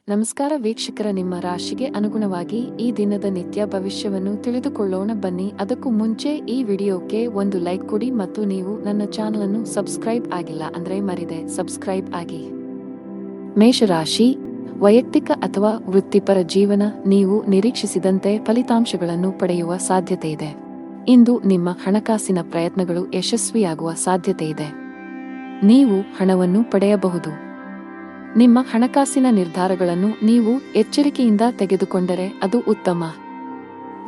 ನಮಸ್ಕಾರ ವೀಕ್ಷಕರ, ನಿಮ್ಮ ರಾಶಿಗೆ ಅನುಗುಣವಾಗಿ ಈ ದಿನದ ನಿತ್ಯ ಭವಿಷ್ಯವನ್ನು ತಿಳಿದುಕೊಳ್ಳೋಣ ಬನ್ನಿ. ಅದಕ್ಕೂ ಮುಂಚೆ ಈ ವಿಡಿಯೋಕ್ಕೆ ಒಂದು ಲೈಕ್ ಕೊಡಿ ಮತ್ತು ನೀವು ನನ್ನ ಚಾನಲ್ ಅನ್ನು ಸಬ್ಸ್ಕ್ರೈಬ್ ಆಗಿಲ್ಲ ಅಂದ್ರೆ ಮರಿದೆ ಸಬ್ಸ್ಕ್ರೈಬ್ ಆಗಿ. ಮೇಷರಾಶಿ, ವೈಯಕ್ತಿಕ ಅಥವಾ ವೃತ್ತಿಪರ ಜೀವನ, ನೀವು ನಿರೀಕ್ಷಿಸಿದಂತೆ ಫಲಿತಾಂಶಗಳನ್ನು ಪಡೆಯುವ ಸಾಧ್ಯತೆ ಇದೆ. ಇಂದು ನಿಮ್ಮ ಹಣಕಾಸಿನ ಪ್ರಯತ್ನಗಳು ಯಶಸ್ವಿಯಾಗುವ ಸಾಧ್ಯತೆ ಇದೆ. ನೀವು ಹಣವನ್ನು ಪಡೆಯಬಹುದು. ನಿಮ್ಮ ಹಣಕಾಸಿನ ನಿರ್ಧಾರಗಳನ್ನು ನೀವು ಎಚ್ಚರಿಕೆಯಿಂದ ತೆಗೆದುಕೊಂಡರೆ ಅದು ಉತ್ತಮ.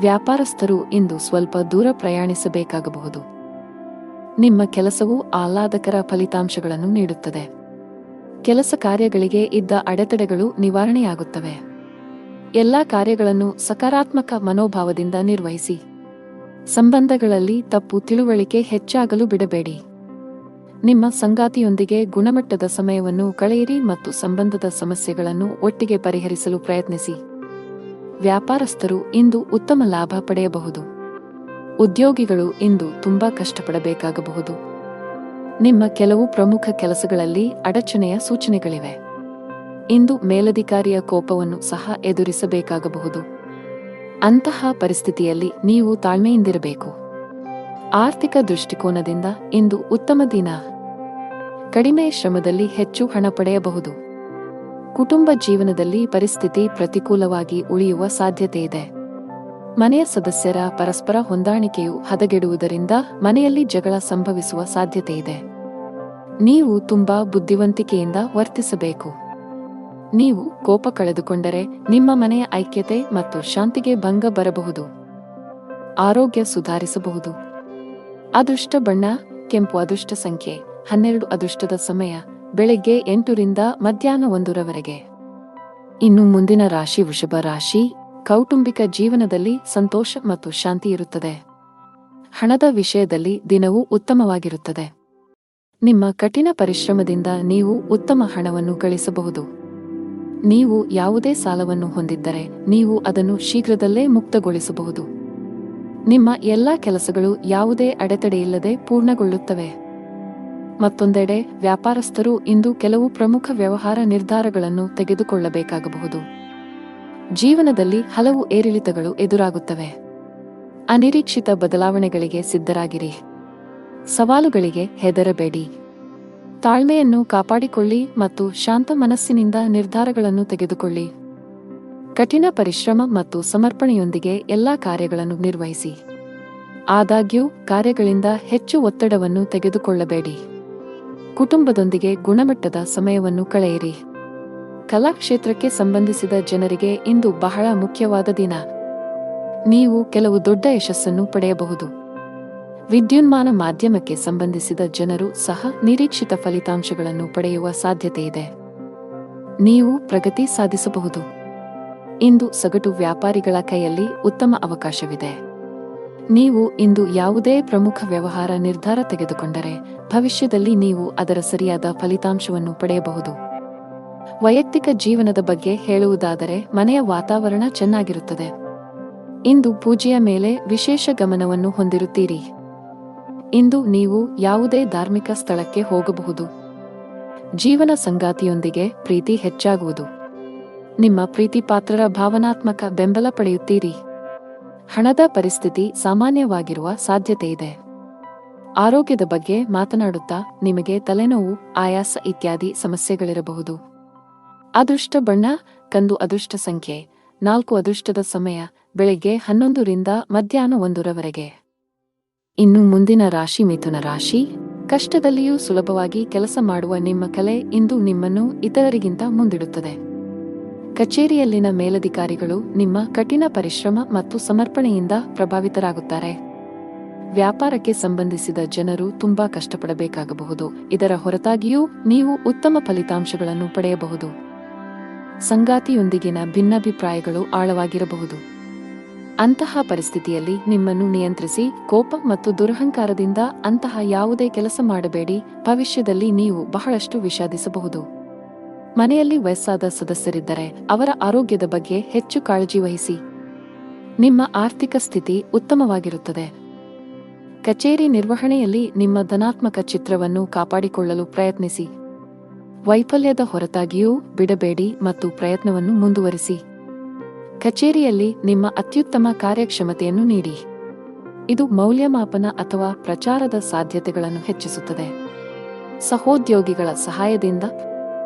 ವ್ಯಾಪಾರಸ್ಥರು ಇಂದು ಸ್ವಲ್ಪ ದೂರ ಪ್ರಯಾಣಿಸಬೇಕಾಗಬಹುದು. ನಿಮ್ಮ ಕೆಲಸವು ಆಹ್ಲಾದಕರ ಫಲಿತಾಂಶಗಳನ್ನು ನೀಡುತ್ತದೆ. ಕೆಲಸ ಕಾರ್ಯಗಳಿಗೆ ಇದ್ದ ಅಡೆತಡೆಗಳು ನಿವಾರಣೆಯಾಗುತ್ತವೆ. ಎಲ್ಲಾ ಕಾರ್ಯಗಳನ್ನು ಸಕಾರಾತ್ಮಕ ಮನೋಭಾವದಿಂದ ನಿರ್ವಹಿಸಿ. ಸಂಬಂಧಗಳಲ್ಲಿ ತಪ್ಪು ತಿಳುವಳಿಕೆ ಹೆಚ್ಚಾಗಲು ಬಿಡಬೇಡಿ. ನಿಮ್ಮ ಸಂಗಾತಿಯೊಂದಿಗೆ ಗುಣಮಟ್ಟದ ಸಮಯವನ್ನು ಕಳೆಯಿರಿ ಮತ್ತು ಸಂಬಂಧದ ಸಮಸ್ಯೆಗಳನ್ನು ಒಟ್ಟಿಗೆ ಪರಿಹರಿಸಲು ಪ್ರಯತ್ನಿಸಿ. ವ್ಯಾಪಾರಸ್ಥರು ಇಂದು ಉತ್ತಮ ಲಾಭ ಪಡೆಯಬಹುದು. ಉದ್ಯೋಗಿಗಳು ಇಂದು ತುಂಬಾ ಕಷ್ಟಪಡಬೇಕಾಗಬಹುದು. ನಿಮ್ಮ ಕೆಲವು ಪ್ರಮುಖ ಕೆಲಸಗಳಲ್ಲಿ ಅಡಚಣೆಯ ಸೂಚನೆಗಳಿವೆ. ಇಂದು ಮೇಲಧಿಕಾರಿಯ ಕೋಪವನ್ನು ಸಹ ಎದುರಿಸಬೇಕಾಗಬಹುದು. ಅಂತಹ ಪರಿಸ್ಥಿತಿಯಲ್ಲಿ ನೀವು ತಾಳ್ಮೆಯಿಂದಿರಬೇಕು. ಆರ್ಥಿಕ ದೃಷ್ಟಿಕೋನದಿಂದ ಇಂದು ಉತ್ತಮ ದಿನ. ಕಡಿಮೆ ಶ್ರಮದಲ್ಲಿ ಹೆಚ್ಚು ಹಣ ಪಡೆಯಬಹುದು. ಕುಟುಂಬ ಜೀವನದಲ್ಲಿ ಪರಿಸ್ಥಿತಿ ಪ್ರತಿಕೂಲವಾಗಿ ಉಳಿಯುವ ಸಾಧ್ಯತೆ ಇದೆ. ಮನೆಯ ಸದಸ್ಯರ ಪರಸ್ಪರ ಹೊಂದಾಣಿಕೆಯು ಹದಗೆಡುವುದರಿಂದ ಮನೆಯಲ್ಲಿ ಜಗಳ ಸಂಭವಿಸುವ ಸಾಧ್ಯತೆ ಇದೆ. ನೀವು ತುಂಬಾ ಬುದ್ಧಿವಂತಿಕೆಯಿಂದ ವರ್ತಿಸಬೇಕು. ನೀವು ಕೋಪ ಕಳೆದುಕೊಂಡರೆ ನಿಮ್ಮ ಮನೆಯ ಐಕ್ಯತೆ ಮತ್ತು ಶಾಂತಿಗೆ ಭಂಗ ಬರಬಹುದು. ಆರೋಗ್ಯ ಸುಧಾರಿಸಬಹುದು. ಅದೃಷ್ಟ ಬಣ್ಣ ಕೆಂಪು. ಅದೃಷ್ಟ ಸಂಖ್ಯೆ 12. ಅದೃಷ್ಟದ ಸಮಯ ಬೆಳಗ್ಗೆ 8 ರಿಂದ ಮಧ್ಯಾಹ್ನ 1 ರವರೆಗೆ. ಇನ್ನು ಮುಂದಿನ ರಾಶಿ ವೃಷಭ ರಾಶಿ. ಕೌಟುಂಬಿಕ ಜೀವನದಲ್ಲಿ ಸಂತೋಷ ಮತ್ತು ಶಾಂತಿ ಇರುತ್ತದೆ. ಹಣದ ವಿಷಯದಲ್ಲಿ ದಿನವೂ ಉತ್ತಮವಾಗಿರುತ್ತದೆ. ನಿಮ್ಮ ಕಠಿಣ ಪರಿಶ್ರಮದಿಂದ ನೀವು ಉತ್ತಮ ಹಣವನ್ನು ಗಳಿಸಬಹುದು. ನೀವು ಯಾವುದೇ ಸಾಲವನ್ನು ಹೊಂದಿದ್ದರೆ ನೀವು ಅದನ್ನು ಶೀಘ್ರದಲ್ಲೇ ಮುಕ್ತಗೊಳಿಸಬಹುದು. ನಿಮ್ಮ ಎಲ್ಲಾ ಕೆಲಸಗಳು ಯಾವುದೇ ಅಡೆತಡೆಯಿಲ್ಲದೆ ಪೂರ್ಣಗೊಳ್ಳುತ್ತವೆ. ಮತ್ತೊಂದೆಡೆ ವ್ಯಾಪಾರಸ್ಥರು ಇಂದು ಕೆಲವು ಪ್ರಮುಖ ವ್ಯವಹಾರ ನಿರ್ಧಾರಗಳನ್ನು ತೆಗೆದುಕೊಳ್ಳಬೇಕಾಗಬಹುದು. ಜೀವನದಲ್ಲಿ ಹಲವು ಏರಿಳಿತಗಳು ಎದುರಾಗುತ್ತವೆ. ಅನಿರೀಕ್ಷಿತ ಬದಲಾವಣೆಗಳಿಗೆ ಸಿದ್ಧರಾಗಿರಿ. ಸವಾಲುಗಳಿಗೆ ಹೆದರಬೇಡಿ. ತಾಳ್ಮೆಯನ್ನು ಕಾಪಾಡಿಕೊಳ್ಳಿ ಮತ್ತು ಶಾಂತ ಮನಸ್ಸಿನಿಂದ ನಿರ್ಧಾರಗಳನ್ನು ತೆಗೆದುಕೊಳ್ಳಿ. ಕಠಿಣ ಪರಿಶ್ರಮ ಮತ್ತು ಸಮರ್ಪಣೆಯೊಂದಿಗೆ ಎಲ್ಲಾ ಕಾರ್ಯಗಳನ್ನು ನಿರ್ವಹಿಸಿ. ಆದಾಗ್ಯೂ ಕಾರ್ಯಗಳಿಂದ ಹೆಚ್ಚು ಒತ್ತಡವನ್ನು ತೆಗೆದುಕೊಳ್ಳಬೇಡಿ. ಕುಟುಂಬದೊಂದಿಗೆ ಗುಣಮಟ್ಟದ ಸಮಯವನ್ನು ಕಳೆಯಿರಿ. ಕಲಾ ಕ್ಷೇತ್ರಕ್ಕೆ ಸಂಬಂಧಿಸಿದ ಜನರಿಗೆ ಇಂದು ಬಹಳ ಮುಖ್ಯವಾದ ದಿನ. ನೀವು ಕೆಲವು ದೊಡ್ಡ ಯಶಸ್ಸನ್ನು ಪಡೆಯಬಹುದು. ವಿದ್ಯುನ್ಮಾನ ಮಾಧ್ಯಮಕ್ಕೆ ಸಂಬಂಧಿಸಿದ ಜನರು ಸಹ ನಿರೀಕ್ಷಿತ ಫಲಿತಾಂಶಗಳನ್ನು ಪಡೆಯುವ ಸಾಧ್ಯತೆಯಿದೆ. ನೀವು ಪ್ರಗತಿ ಸಾಧಿಸಬಹುದು. ಇಂದು ಸಗಟು ವ್ಯಾಪಾರಿಗಳ ಕೈಯಲ್ಲಿ ಉತ್ತಮ ಅವಕಾಶವಿದೆ. ನೀವು ಇಂದು ಯಾವುದೇ ಪ್ರಮುಖ ವ್ಯವಹಾರ ನಿರ್ಧಾರ ತೆಗೆದುಕೊಂಡರೆ ಭವಿಷ್ಯದಲ್ಲಿ ನೀವು ಅದರ ಸರಿಯಾದ ಫಲಿತಾಂಶವನ್ನು ಪಡೆಯಬಹುದು. ವೈಯಕ್ತಿಕ ಜೀವನದ ಬಗ್ಗೆ ಹೇಳುವುದಾದರೆ ಮನೆಯ ವಾತಾವರಣ ಚೆನ್ನಾಗಿರುತ್ತದೆ. ಇಂದು ಪೂಜೆಯ ಮೇಲೆ ವಿಶೇಷ ಗಮನವನ್ನು ಹೊಂದಿರುತ್ತೀರಿ. ಇಂದು ನೀವು ಯಾವುದೇ ಧಾರ್ಮಿಕ ಸ್ಥಳಕ್ಕೆ ಹೋಗಬಹುದು. ಜೀವನ ಸಂಗಾತಿಯೊಂದಿಗೆ ಪ್ರೀತಿ ಹೆಚ್ಚಾಗುವುದು. ನಿಮ್ಮ ಪ್ರೀತಿಪಾತ್ರರ ಭಾವನಾತ್ಮಕ ಬೆಂಬಲ ಪಡೆಯುತ್ತೀರಿ. ಹಣದ ಪರಿಸ್ಥಿತಿ ಸಾಮಾನ್ಯವಾಗಿರುವ ಸಾಧ್ಯತೆಯಿದೆ. ಆರೋಗ್ಯದ ಬಗ್ಗೆ ಮಾತನಾಡುತ್ತಾ ನಿಮಗೆ ತಲೆನೋವು, ಆಯಾಸ ಇತ್ಯಾದಿ ಸಮಸ್ಯೆಗಳಿರಬಹುದು. ಅದೃಷ್ಟ ಬಣ್ಣ ಕಂದು. ಅದೃಷ್ಟ ಸಂಖ್ಯೆ 4. ಅದೃಷ್ಟದ ಸಮಯ ಬೆಳಗ್ಗೆ 11 ರಿಂದ ಮಧ್ಯಾಹ್ನ 1 ರವರೆಗೆ. ಇನ್ನು ಮುಂದಿನ ರಾಶಿ ಮಿಥುನ ರಾಶಿ. ಕಷ್ಟದಲ್ಲಿಯೂ ಸುಲಭವಾಗಿ ಕೆಲಸ ಮಾಡುವ ನಿಮ್ಮ ಕಲೆ ಇಂದು ನಿಮ್ಮನ್ನು ಇತರರಿಗಿಂತ ಮುಂದಿಡುತ್ತದೆ. ಕಚೇರಿಯಲ್ಲಿನ ಮೇಲಧಿಕಾರಿಗಳು ನಿಮ್ಮ ಕಠಿಣ ಪರಿಶ್ರಮ ಮತ್ತು ಸಮರ್ಪಣೆಯಿಂದ ಪ್ರಭಾವಿತರಾಗುತ್ತಾರೆ. ವ್ಯಾಪಾರಕ್ಕೆ ಸಂಬಂಧಿಸಿದ ಜನರು ತುಂಬಾ ಕಷ್ಟಪಡಬೇಕಾಗಬಹುದು. ಇದರ ಹೊರತಾಗಿಯೂ ನೀವು ಉತ್ತಮ ಫಲಿತಾಂಶಗಳನ್ನು ಪಡೆಯಬಹುದು. ಸಂಗಾತಿಯೊಂದಿಗಿನ ಭಿನ್ನಾಭಿಪ್ರಾಯಗಳು ಆಳವಾಗಿರಬಹುದು. ಅಂತಹ ಪರಿಸ್ಥಿತಿಯಲ್ಲಿ ನಿಮ್ಮನ್ನು ನಿಯಂತ್ರಿಸಿ. ಕೋಪ ಮತ್ತು ದುರಹಂಕಾರದಿಂದ ಅಂತಹ ಯಾವುದೇ ಕೆಲಸ ಮಾಡಬೇಡಿ. ಭವಿಷ್ಯದಲ್ಲಿ ನೀವು ಬಹಳಷ್ಟು ವಿಷಾದಿಸಬಹುದು. ಮನೆಯಲ್ಲಿ ವಯಸ್ಸಾದ ಸದಸ್ಯರಿದ್ದರೆ ಅವರ ಆರೋಗ್ಯದ ಬಗ್ಗೆ ಹೆಚ್ಚು ಕಾಳಜಿ ವಹಿಸಿ. ನಿಮ್ಮ ಆರ್ಥಿಕ ಸ್ಥಿತಿ ಉತ್ತಮವಾಗಿರುತ್ತದೆ. ಕಚೇರಿ ನಿರ್ವಹಣೆಯಲ್ಲಿ ನಿಮ್ಮ ಧನಾತ್ಮಕ ಚಿತ್ರವನ್ನು ಕಾಪಾಡಿಕೊಳ್ಳಲು ಪ್ರಯತ್ನಿಸಿ. ವೈಫಲ್ಯದ ಹೊರತಾಗಿಯೂ ಬಿಡಬೇಡಿ ಮತ್ತು ಪ್ರಯತ್ನವನ್ನು ಮುಂದುವರಿಸಿ. ಕಚೇರಿಯಲ್ಲಿ ನಿಮ್ಮ ಅತ್ಯುತ್ತಮ ಕಾರ್ಯಕ್ಷಮತೆಯನ್ನು ನೀಡಿ. ಇದು ಮೌಲ್ಯಮಾಪನ ಅಥವಾ ಪ್ರಚಾರದ ಸಾಧ್ಯತೆಗಳನ್ನು ಹೆಚ್ಚಿಸುತ್ತದೆ. ಸಹೋದ್ಯೋಗಿಗಳ ಸಹಾಯದಿಂದ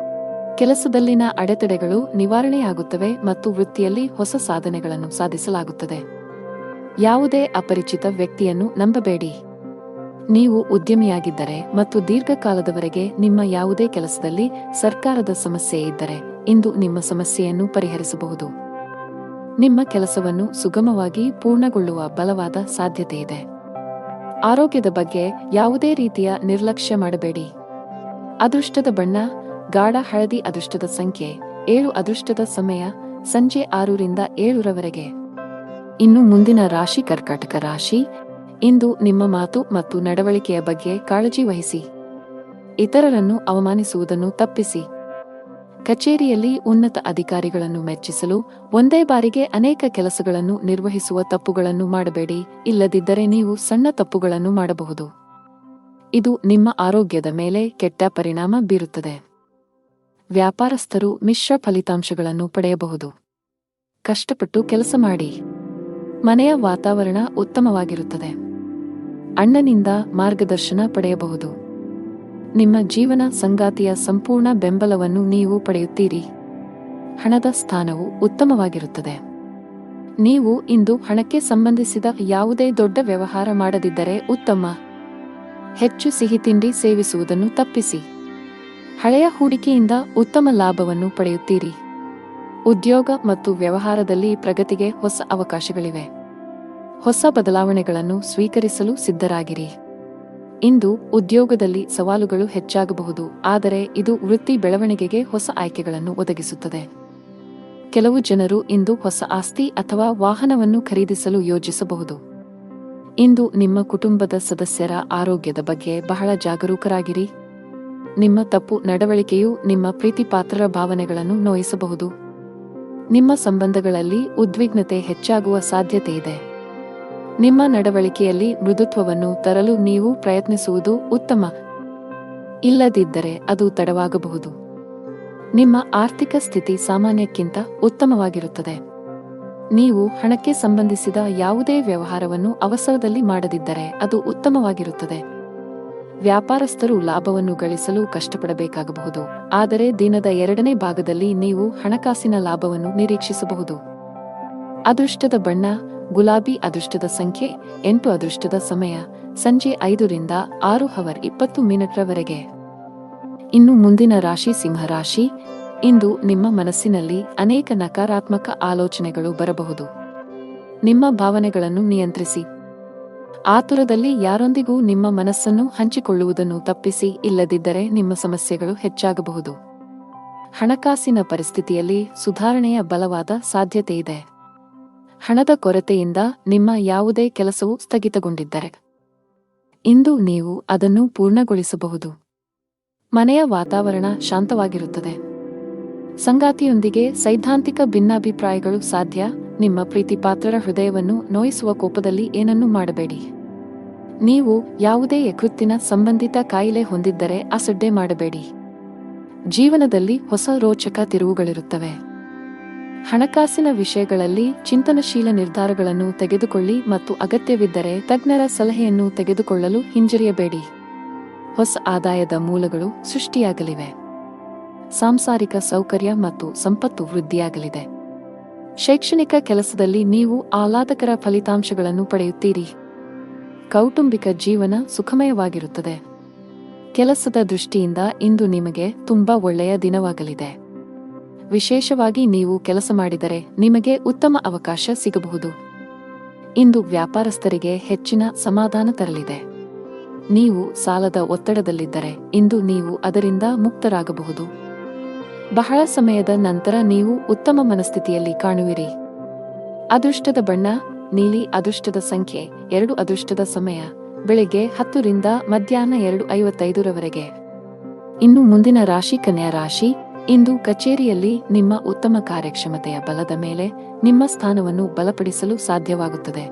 ಕೆಲಸದಲ್ಲಿನ ಅಡೆತಡೆಗಳು ನಿವಾರಣೆಯಾಗುತ್ತವೆ ಮತ್ತು ವೃತ್ತಿಯಲ್ಲಿ ಹೊಸ ಸಾಧನೆಗಳನ್ನು ಸಾಧಿಸಲಾಗುತ್ತದೆ. ಯಾವುದೇ ಅಪರಿಚಿತ ವ್ಯಕ್ತಿಯನ್ನು ನಂಬಬೇಡಿ. ನೀವು ಉದ್ಯಮಿಯಾಗಿದ್ದರೆ ಮತ್ತು ದೀರ್ಘಕಾಲದವರೆಗೆ ನಿಮ್ಮ ಯಾವುದೇ ಕೆಲಸದಲ್ಲಿ ಸರ್ಕಾರದ ಸಮಸ್ಯೆ ಇದ್ದರೆ ಇಂದು ನಿಮ್ಮ ಸಮಸ್ಯೆಯನ್ನು ಪರಿಹರಿಸಬಹುದು. ನಿಮ್ಮ ಕೆಲಸವನ್ನು ಸುಗಮವಾಗಿ ಪೂರ್ಣಗೊಳ್ಳುವ ಬಲವಾದ ಸಾಧ್ಯತೆಯಿದೆ. ಆರೋಗ್ಯದ ಬಗ್ಗೆ ಯಾವುದೇ ರೀತಿಯ ನಿರ್ಲಕ್ಷ್ಯ ಮಾಡಬೇಡಿ. ಅದೃಷ್ಟದ ಬಣ್ಣ ಗಾಢ ಹಳದಿ. ಅದೃಷ್ಟದ ಸಂಖ್ಯೆ 7. ಅದೃಷ್ಟದ ಸಮಯ ಸಂಜೆ 6 ರಿಂದ 7 ರವರೆಗೆ. ಇನ್ನು ಮುಂದಿನ ರಾಶಿ ಕರ್ಕಾಟಕ ರಾಶಿ. ಇಂದು ನಿಮ್ಮ ಮಾತು ಮತ್ತು ನಡವಳಿಕೆಯ ಬಗ್ಗೆ ಕಾಳಜಿ ವಹಿಸಿ. ಇತರರನ್ನು ಅವಮಾನಿಸುವುದನ್ನು ತಪ್ಪಿಸಿ. ಕಚೇರಿಯಲ್ಲಿ ಉನ್ನತ ಅಧಿಕಾರಿಗಳನ್ನು ಮೆಚ್ಚಿಸಲು ಒಂದೇ ಬಾರಿಗೆ ಅನೇಕ ಕೆಲಸಗಳನ್ನು ನಿರ್ವಹಿಸುವ ತಪ್ಪುಗಳನ್ನು ಮಾಡಬೇಡಿ, ಇಲ್ಲದಿದ್ದರೆ ನೀವು ಸಣ್ಣ ತಪ್ಪುಗಳನ್ನು ಮಾಡಬಹುದು. ಇದು ನಿಮ್ಮ ಆರೋಗ್ಯದ ಮೇಲೆ ಕೆಟ್ಟ ಪರಿಣಾಮ ಬೀರುತ್ತದೆ. ವ್ಯಾಪಾರಸ್ಥರು ಮಿಶ್ರ ಫಲಿತಾಂಶಗಳನ್ನು ಪಡೆಯಬಹುದು. ಕಷ್ಟಪಟ್ಟು ಕೆಲಸ ಮಾಡಿ. ಮನೆಯ ವಾತಾವರಣ ಉತ್ತಮವಾಗಿರುತ್ತದೆ. ಅಣ್ಣನಿಂದ ಮಾರ್ಗದರ್ಶನ ಪಡೆಯಬಹುದು. ನಿಮ್ಮ ಜೀವನ ಸಂಗಾತಿಯ ಸಂಪೂರ್ಣ ಬೆಂಬಲವನ್ನು ನೀವು ಪಡೆಯುತ್ತೀರಿ. ಹಣದ ಸ್ಥಾನವು ಉತ್ತಮವಾಗಿರುತ್ತದೆ. ನೀವು ಇಂದು ಹಣಕ್ಕೆ ಸಂಬಂಧಿಸಿದ ಯಾವುದೇ ದೊಡ್ಡ ವ್ಯವಹಾರ ಮಾಡದಿದ್ದರೆ ಉತ್ತಮ. ಹೆಚ್ಚು ಸಿಹಿತಿಂಡಿ ಸೇವಿಸುವುದನ್ನು ತಪ್ಪಿಸಿ. ಹಳೆಯ ಹೂಡಿಕೆಯಿಂದ ಉತ್ತಮ ಲಾಭವನ್ನು ಪಡೆಯುತ್ತೀರಿ. ಉದ್ಯೋಗ ಮತ್ತು ವ್ಯವಹಾರದಲ್ಲಿ ಪ್ರಗತಿಗೆ ಹೊಸ ಅವಕಾಶಗಳಿವೆ. ಹೊಸ ಬದಲಾವಣೆಗಳನ್ನು ಸ್ವೀಕರಿಸಲು ಸಿದ್ಧರಾಗಿರಿ. ಇಂದು ಉದ್ಯೋಗದಲ್ಲಿ ಸವಾಲುಗಳು ಹೆಚ್ಚಾಗಬಹುದು, ಆದರೆ ಇದು ವೃತ್ತಿ ಬೆಳವಣಿಗೆಗೆ ಹೊಸ ಆಯ್ಕೆಗಳನ್ನು ಒದಗಿಸುತ್ತದೆ. ಕೆಲವು ಜನರು ಇಂದು ಹೊಸ ಆಸ್ತಿ ಅಥವಾ ವಾಹನವನ್ನು ಖರೀದಿಸಲು ಯೋಜಿಸಬಹುದು. ಇಂದು ನಿಮ್ಮ ಕುಟುಂಬದ ಸದಸ್ಯರ ಆರೋಗ್ಯದ ಬಗ್ಗೆ ಬಹಳ ಜಾಗರೂಕರಾಗಿರಿ. ನಿಮ್ಮ ತಪ್ಪು ನಡವಳಿಕೆಯು ನಿಮ್ಮ ಪ್ರೀತಿಪಾತ್ರರ ಭಾವನೆಗಳನ್ನು ನೋಯಿಸಬಹುದು. ನಿಮ್ಮ ಸಂಬಂಧಗಳಲ್ಲಿ ಉದ್ವಿಗ್ನತೆ ಹೆಚ್ಚಾಗುವ ಸಾಧ್ಯತೆಯಿದೆ. ನಿಮ್ಮ ನಡವಳಿಕೆಯಲ್ಲಿ ಮೃದುತ್ವವನ್ನು ತರಲು ನೀವು ಪ್ರಯತ್ನಿಸುವುದು ಉತ್ತಮ. ಇಲ್ಲದಿದ್ದರೆ ಅದು ತಡವಾಗಬಹುದು. ನಿಮ್ಮ ಆರ್ಥಿಕ ಸ್ಥಿತಿ ಸಾಮಾನ್ಯಕ್ಕಿಂತ ಉತ್ತಮವಾಗಿರುತ್ತದೆ. ನೀವು ಹಣಕ್ಕೆ ಸಂಬಂಧಿಸಿದ ಯಾವುದೇ ವ್ಯವಹಾರವನ್ನು ಅವಸರದಲ್ಲಿ ಮಾಡದಿದ್ದರೆ ಅದು ಉತ್ತಮವಾಗಿರುತ್ತದೆ. ವ್ಯಾಪಾರಸ್ಥರು ಲಾಭವನ್ನು ಗಳಿಸಲು ಕಷ್ಟಪಡಬೇಕಾಗಬಹುದು, ಆದರೆ ದಿನದ 2ನೇ ಭಾಗದಲ್ಲಿ ನೀವು ಹಣಕಾಸಿನ ಲಾಭವನ್ನು ನಿರೀಕ್ಷಿಸಬಹುದು. ಅದೃಷ್ಟದ ಬಣ್ಣ ಗುಲಾಬಿ. ಅದೃಷ್ಟದ ಸಂಖ್ಯೆ 8. ಅದೃಷ್ಟದ ಸಮಯ ಸಂಜೆ 5 ರಿಂದ 6:20 ರವರೆಗೆ. ಇನ್ನು ಮುಂದಿನ ರಾಶಿ ಸಿಂಹರಾಶಿ. ಇಂದು ನಿಮ್ಮ ಮನಸ್ಸಿನಲ್ಲಿ ಅನೇಕ ನಕಾರಾತ್ಮಕ ಆಲೋಚನೆಗಳು ಬರಬಹುದು. ನಿಮ್ಮ ಭಾವನೆಗಳನ್ನು ನಿಯಂತ್ರಿಸಿ. ಆತುರದಲ್ಲಿ ಯಾರೊಂದಿಗೂ ನಿಮ್ಮ ಮನಸ್ಸನ್ನು ಹಂಚಿಕೊಳ್ಳುವುದನ್ನು ತಪ್ಪಿಸಿ, ಇಲ್ಲದಿದ್ದರೆ ನಿಮ್ಮ ಸಮಸ್ಯೆಗಳು ಹೆಚ್ಚಾಗಬಹುದು. ಹಣಕಾಸಿನ ಪರಿಸ್ಥಿತಿಯಲ್ಲಿ ಸುಧಾರಣೆಯ ಬಲವಾದ ಸಾಧ್ಯತೆಯಿದೆ. ಹಣದ ಕೊರತೆಯಿಂದ ನಿಮ್ಮ ಯಾವುದೇ ಕೆಲಸವು ಸ್ಥಗಿತಗೊಂಡಿದ್ದರೆ ಇಂದು ನೀವು ಅದನ್ನು ಪೂರ್ಣಗೊಳಿಸಬಹುದು. ಮನೆಯ ವಾತಾವರಣ ಶಾಂತವಾಗಿರುತ್ತದೆ. ಸಂಗಾತಿಯೊಂದಿಗೆ ಸೈದ್ಧಾಂತಿಕ ಭಿನ್ನಾಭಿಪ್ರಾಯಗಳು ಸಾಧ್ಯ. ನಿಮ್ಮ ಪ್ರೀತಿಪಾತ್ರರ ಹೃದಯವನ್ನು ನೋಯಿಸುವ ಕೋಪದಲ್ಲಿ ಏನನ್ನೂ ಮಾಡಬೇಡಿ. ನೀವು ಯಾವುದೇ ಯಕೃತ್ತಿನ ಸಂಬಂಧಿತ ಕಾಯಿಲೆ ಹೊಂದಿದ್ದರೆ ಅಸಡ್ಡೆ ಮಾಡಬೇಡಿ. ಜೀವನದಲ್ಲಿ ಹೊಸ ರೋಚಕ ತಿರುವುಗಳಿರುತ್ತವೆ. ಹಣಕಾಸಿನ ವಿಷಯಗಳಲ್ಲಿ ಚಿಂತನಶೀಲ ನಿರ್ಧಾರಗಳನ್ನು ತೆಗೆದುಕೊಳ್ಳಿ ಮತ್ತು ಅಗತ್ಯವಿದ್ದರೆ ತಜ್ಞರ ಸಲಹೆಯನ್ನು ತೆಗೆದುಕೊಳ್ಳಲು ಹಿಂಜರಿಯಬೇಡಿ. ಹೊಸ ಆದಾಯದ ಮೂಲಗಳು ಸೃಷ್ಟಿಯಾಗಲಿವೆ. ಸಾಂಸಾರಿಕ ಸೌಕರ್ಯ ಮತ್ತು ಸಂಪತ್ತು ವೃದ್ಧಿಯಾಗಲಿದೆ. ಶೈಕ್ಷಣಿಕ ಕೆಲಸದಲ್ಲಿ ನೀವು ಆಹ್ಲಾದಕರ ಫಲಿತಾಂಶಗಳನ್ನು ಪಡೆಯುತ್ತೀರಿ. ಕೌಟುಂಬಿಕ ಜೀವನ ಸುಖಮಯವಾಗಿರುತ್ತದೆ. ಕೆಲಸದ ದೃಷ್ಟಿಯಿಂದ ಇಂದು ನಿಮಗೆ ತುಂಬಾ ಒಳ್ಳೆಯ ದಿನವಾಗಲಿದೆ. ವಿಶೇಷವಾಗಿ ನೀವು ಕೆಲಸ ಮಾಡಿದರೆ ನಿಮಗೆ ಉತ್ತಮ ಅವಕಾಶ ಸಿಗಬಹುದು. ಇಂದು ವ್ಯಾಪಾರಸ್ಥರಿಗೆ ಹೆಚ್ಚಿನ ಸಮಾಧಾನ ತರಲಿದೆ. ನೀವು ಸಾಲದ ಒತ್ತಡದಲ್ಲಿದ್ದರೆ ಇಂದು ನೀವು ಅದರಿಂದ ಮುಕ್ತರಾಗಬಹುದು. ಬಹಳ ಸಮಯದ ನಂತರ ನೀವು ಉತ್ತಮ ಮನಸ್ಥಿತಿಯಲ್ಲಿ ಕಾಣುವಿರಿ. ಅದೃಷ್ಟದ ಬಣ್ಣ ನೀಲಿ. ಅದೃಷ್ಟದ ಸಂಖ್ಯೆ 2. ಅದೃಷ್ಟದ ಸಮಯ ಬೆಳಿಗ್ಗೆ 10 ರಿಂದ ಮಧ್ಯಾಹ್ನ 2:55 ರವರೆಗೆ. ಇನ್ನು ಮುಂದಿನ ರಾಶಿ ಕನ್ಯಾ ರಾಶಿ. ಇಂದು ಕಚೇರಿಯಲ್ಲಿ ನಿಮ್ಮ ಉತ್ತಮ ಕಾರ್ಯಕ್ಷಮತೆಯ ಬಲದ ಮೇಲೆ ನಿಮ್ಮ ಸ್ಥಾನವನ್ನು ಬಲಪಡಿಸಲು ಸಾಧ್ಯವಾಗುತ್ತದೆ.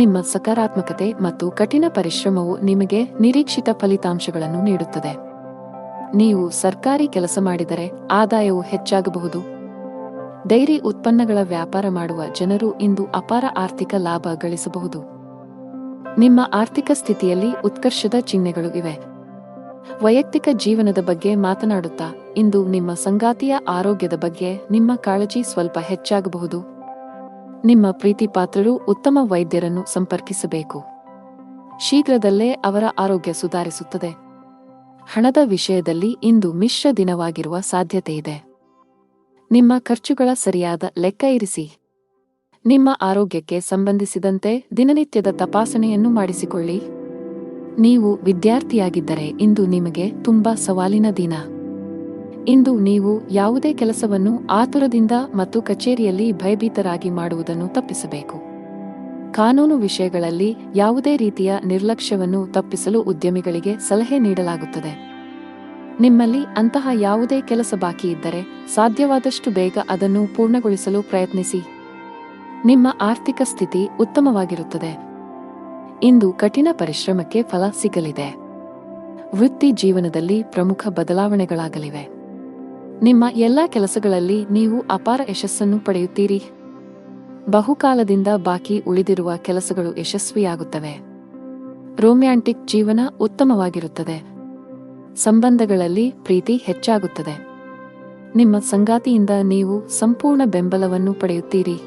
ನಿಮ್ಮ ಸಕಾರಾತ್ಮಕತೆ ಮತ್ತು ಕಠಿಣ ಪರಿಶ್ರಮವು ನಿಮಗೆ ನಿರೀಕ್ಷಿತ ಫಲಿತಾಂಶಗಳನ್ನು ನೀಡುತ್ತದೆ. ನೀವು ಸರ್ಕಾರಿ ಕೆಲಸ ಮಾಡಿದರೆ ಆದಾಯವು ಹೆಚ್ಚಾಗಬಹುದು. ಡೈರಿ ಉತ್ಪನ್ನಗಳ ವ್ಯಾಪಾರ ಮಾಡುವ ಜನರು ಇಂದು ಅಪಾರ ಆರ್ಥಿಕ ಲಾಭ ಗಳಿಸಬಹುದು. ನಿಮ್ಮ ಆರ್ಥಿಕ ಸ್ಥಿತಿಯಲ್ಲಿ ಉತ್ಕರ್ಷದ ಚಿಹ್ನೆಗಳು ಇವೆ. ವೈಯಕ್ತಿಕ ಜೀವನದ ಬಗ್ಗೆ ಮಾತನಾಡುತ್ತಾ ಇಂದು ನಿಮ್ಮ ಸಂಗಾತಿಯ ಆರೋಗ್ಯದ ಬಗ್ಗೆ ನಿಮ್ಮ ಕಾಳಜಿ ಸ್ವಲ್ಪ ಹೆಚ್ಚಾಗಬಹುದು. ನಿಮ್ಮ ಪ್ರೀತಿಪಾತ್ರರು ಉತ್ತಮ ವೈದ್ಯರನ್ನು ಸಂಪರ್ಕಿಸಬೇಕು. ಶೀಘ್ರದಲ್ಲೇ ಅವರ ಆರೋಗ್ಯ ಸುಧಾರಿಸುತ್ತದೆ. ಹಣದ ವಿಷಯದಲ್ಲಿ ಇಂದು ಮಿಶ್ರ ದಿನವಾಗಿರುವ ಸಾಧ್ಯತೆಯಿದೆ. ನಿಮ್ಮ ಖರ್ಚುಗಳ ಸರಿಯಾದ ಲೆಕ್ಕ ಇರಿಸಿ. ನಿಮ್ಮ ಆರೋಗ್ಯಕ್ಕೆ ಸಂಬಂಧಿಸಿದಂತೆ ದಿನನಿತ್ಯದ ತಪಾಸಣೆಯನ್ನು ಮಾಡಿಸಿಕೊಳ್ಳಿ. ನೀವು ವಿದ್ಯಾರ್ಥಿಯಾಗಿದ್ದರೆ ಇಂದು ನಿಮಗೆ ತುಂಬಾ ಸವಾಲಿನ ದಿನ. ಇಂದು ನೀವು ಯಾವುದೇ ಕೆಲಸವನ್ನು ಆತುರದಿಂದ ಮತ್ತು ಕಚೇರಿಯಲ್ಲಿ ಭಯಭೀತರಾಗಿ ಮಾಡುವುದನ್ನು ತಪ್ಪಿಸಬೇಕು. ಕಾನೂನು ವಿಷಯಗಳಲ್ಲಿ ಯಾವುದೇ ರೀತಿಯ ನಿರ್ಲಕ್ಷ್ಯವನ್ನು ತಪ್ಪಿಸಲು ಉದ್ಯಮಿಗಳಿಗೆ ಸಲಹೆ ನೀಡಲಾಗುತ್ತದೆ. ನಿಮ್ಮಲ್ಲಿ ಅಂತಹ ಯಾವುದೇ ಕೆಲಸ ಬಾಕಿ ಇದ್ದರೆ ಸಾಧ್ಯವಾದಷ್ಟು ಬೇಗ ಅದನ್ನು ಪೂರ್ಣಗೊಳಿಸಲು ಪ್ರಯತ್ನಿಸಿ. ನಿಮ್ಮ ಆರ್ಥಿಕ ಸ್ಥಿತಿ ಉತ್ತಮವಾಗಿರುತ್ತದೆ. ಇಂದು ಕಠಿಣ ಪರಿಶ್ರಮಕ್ಕೆ ಫಲ ಸಿಗಲಿದೆ. ವೃತ್ತಿ ಜೀವನದಲ್ಲಿ ಪ್ರಮುಖ ಬದಲಾವಣೆಗಳಾಗಲಿವೆ. ನಿಮ್ಮ ಎಲ್ಲಾ ಕೆಲಸಗಳಲ್ಲಿ ನೀವು ಅಪಾರ ಯಶಸ್ಸನ್ನು ಪಡೆಯುತ್ತೀರಿ. ಬಹುಕಾಲದಿಂದ ಬಾಕಿ ಉಳಿದಿರುವ ಕೆಲಸಗಳು ಯಶಸ್ವಿಯಾಗುತ್ತವೆ. ರೊಮ್ಯಾಂಟಿಕ್ ಜೀವನ ಉತ್ತಮವಾಗಿರುತ್ತದೆ. ಸಂಬಂಧಗಳಲ್ಲಿ ಪ್ರೀತಿ ಹೆಚ್ಚಾಗುತ್ತದೆ. ನಿಮ್ಮ ಸಂಗಾತಿಯಿಂದ ನೀವು ಸಂಪೂರ್ಣ ಬೆಂಬಲವನ್ನು ಪಡೆಯುತ್ತೀರಿ.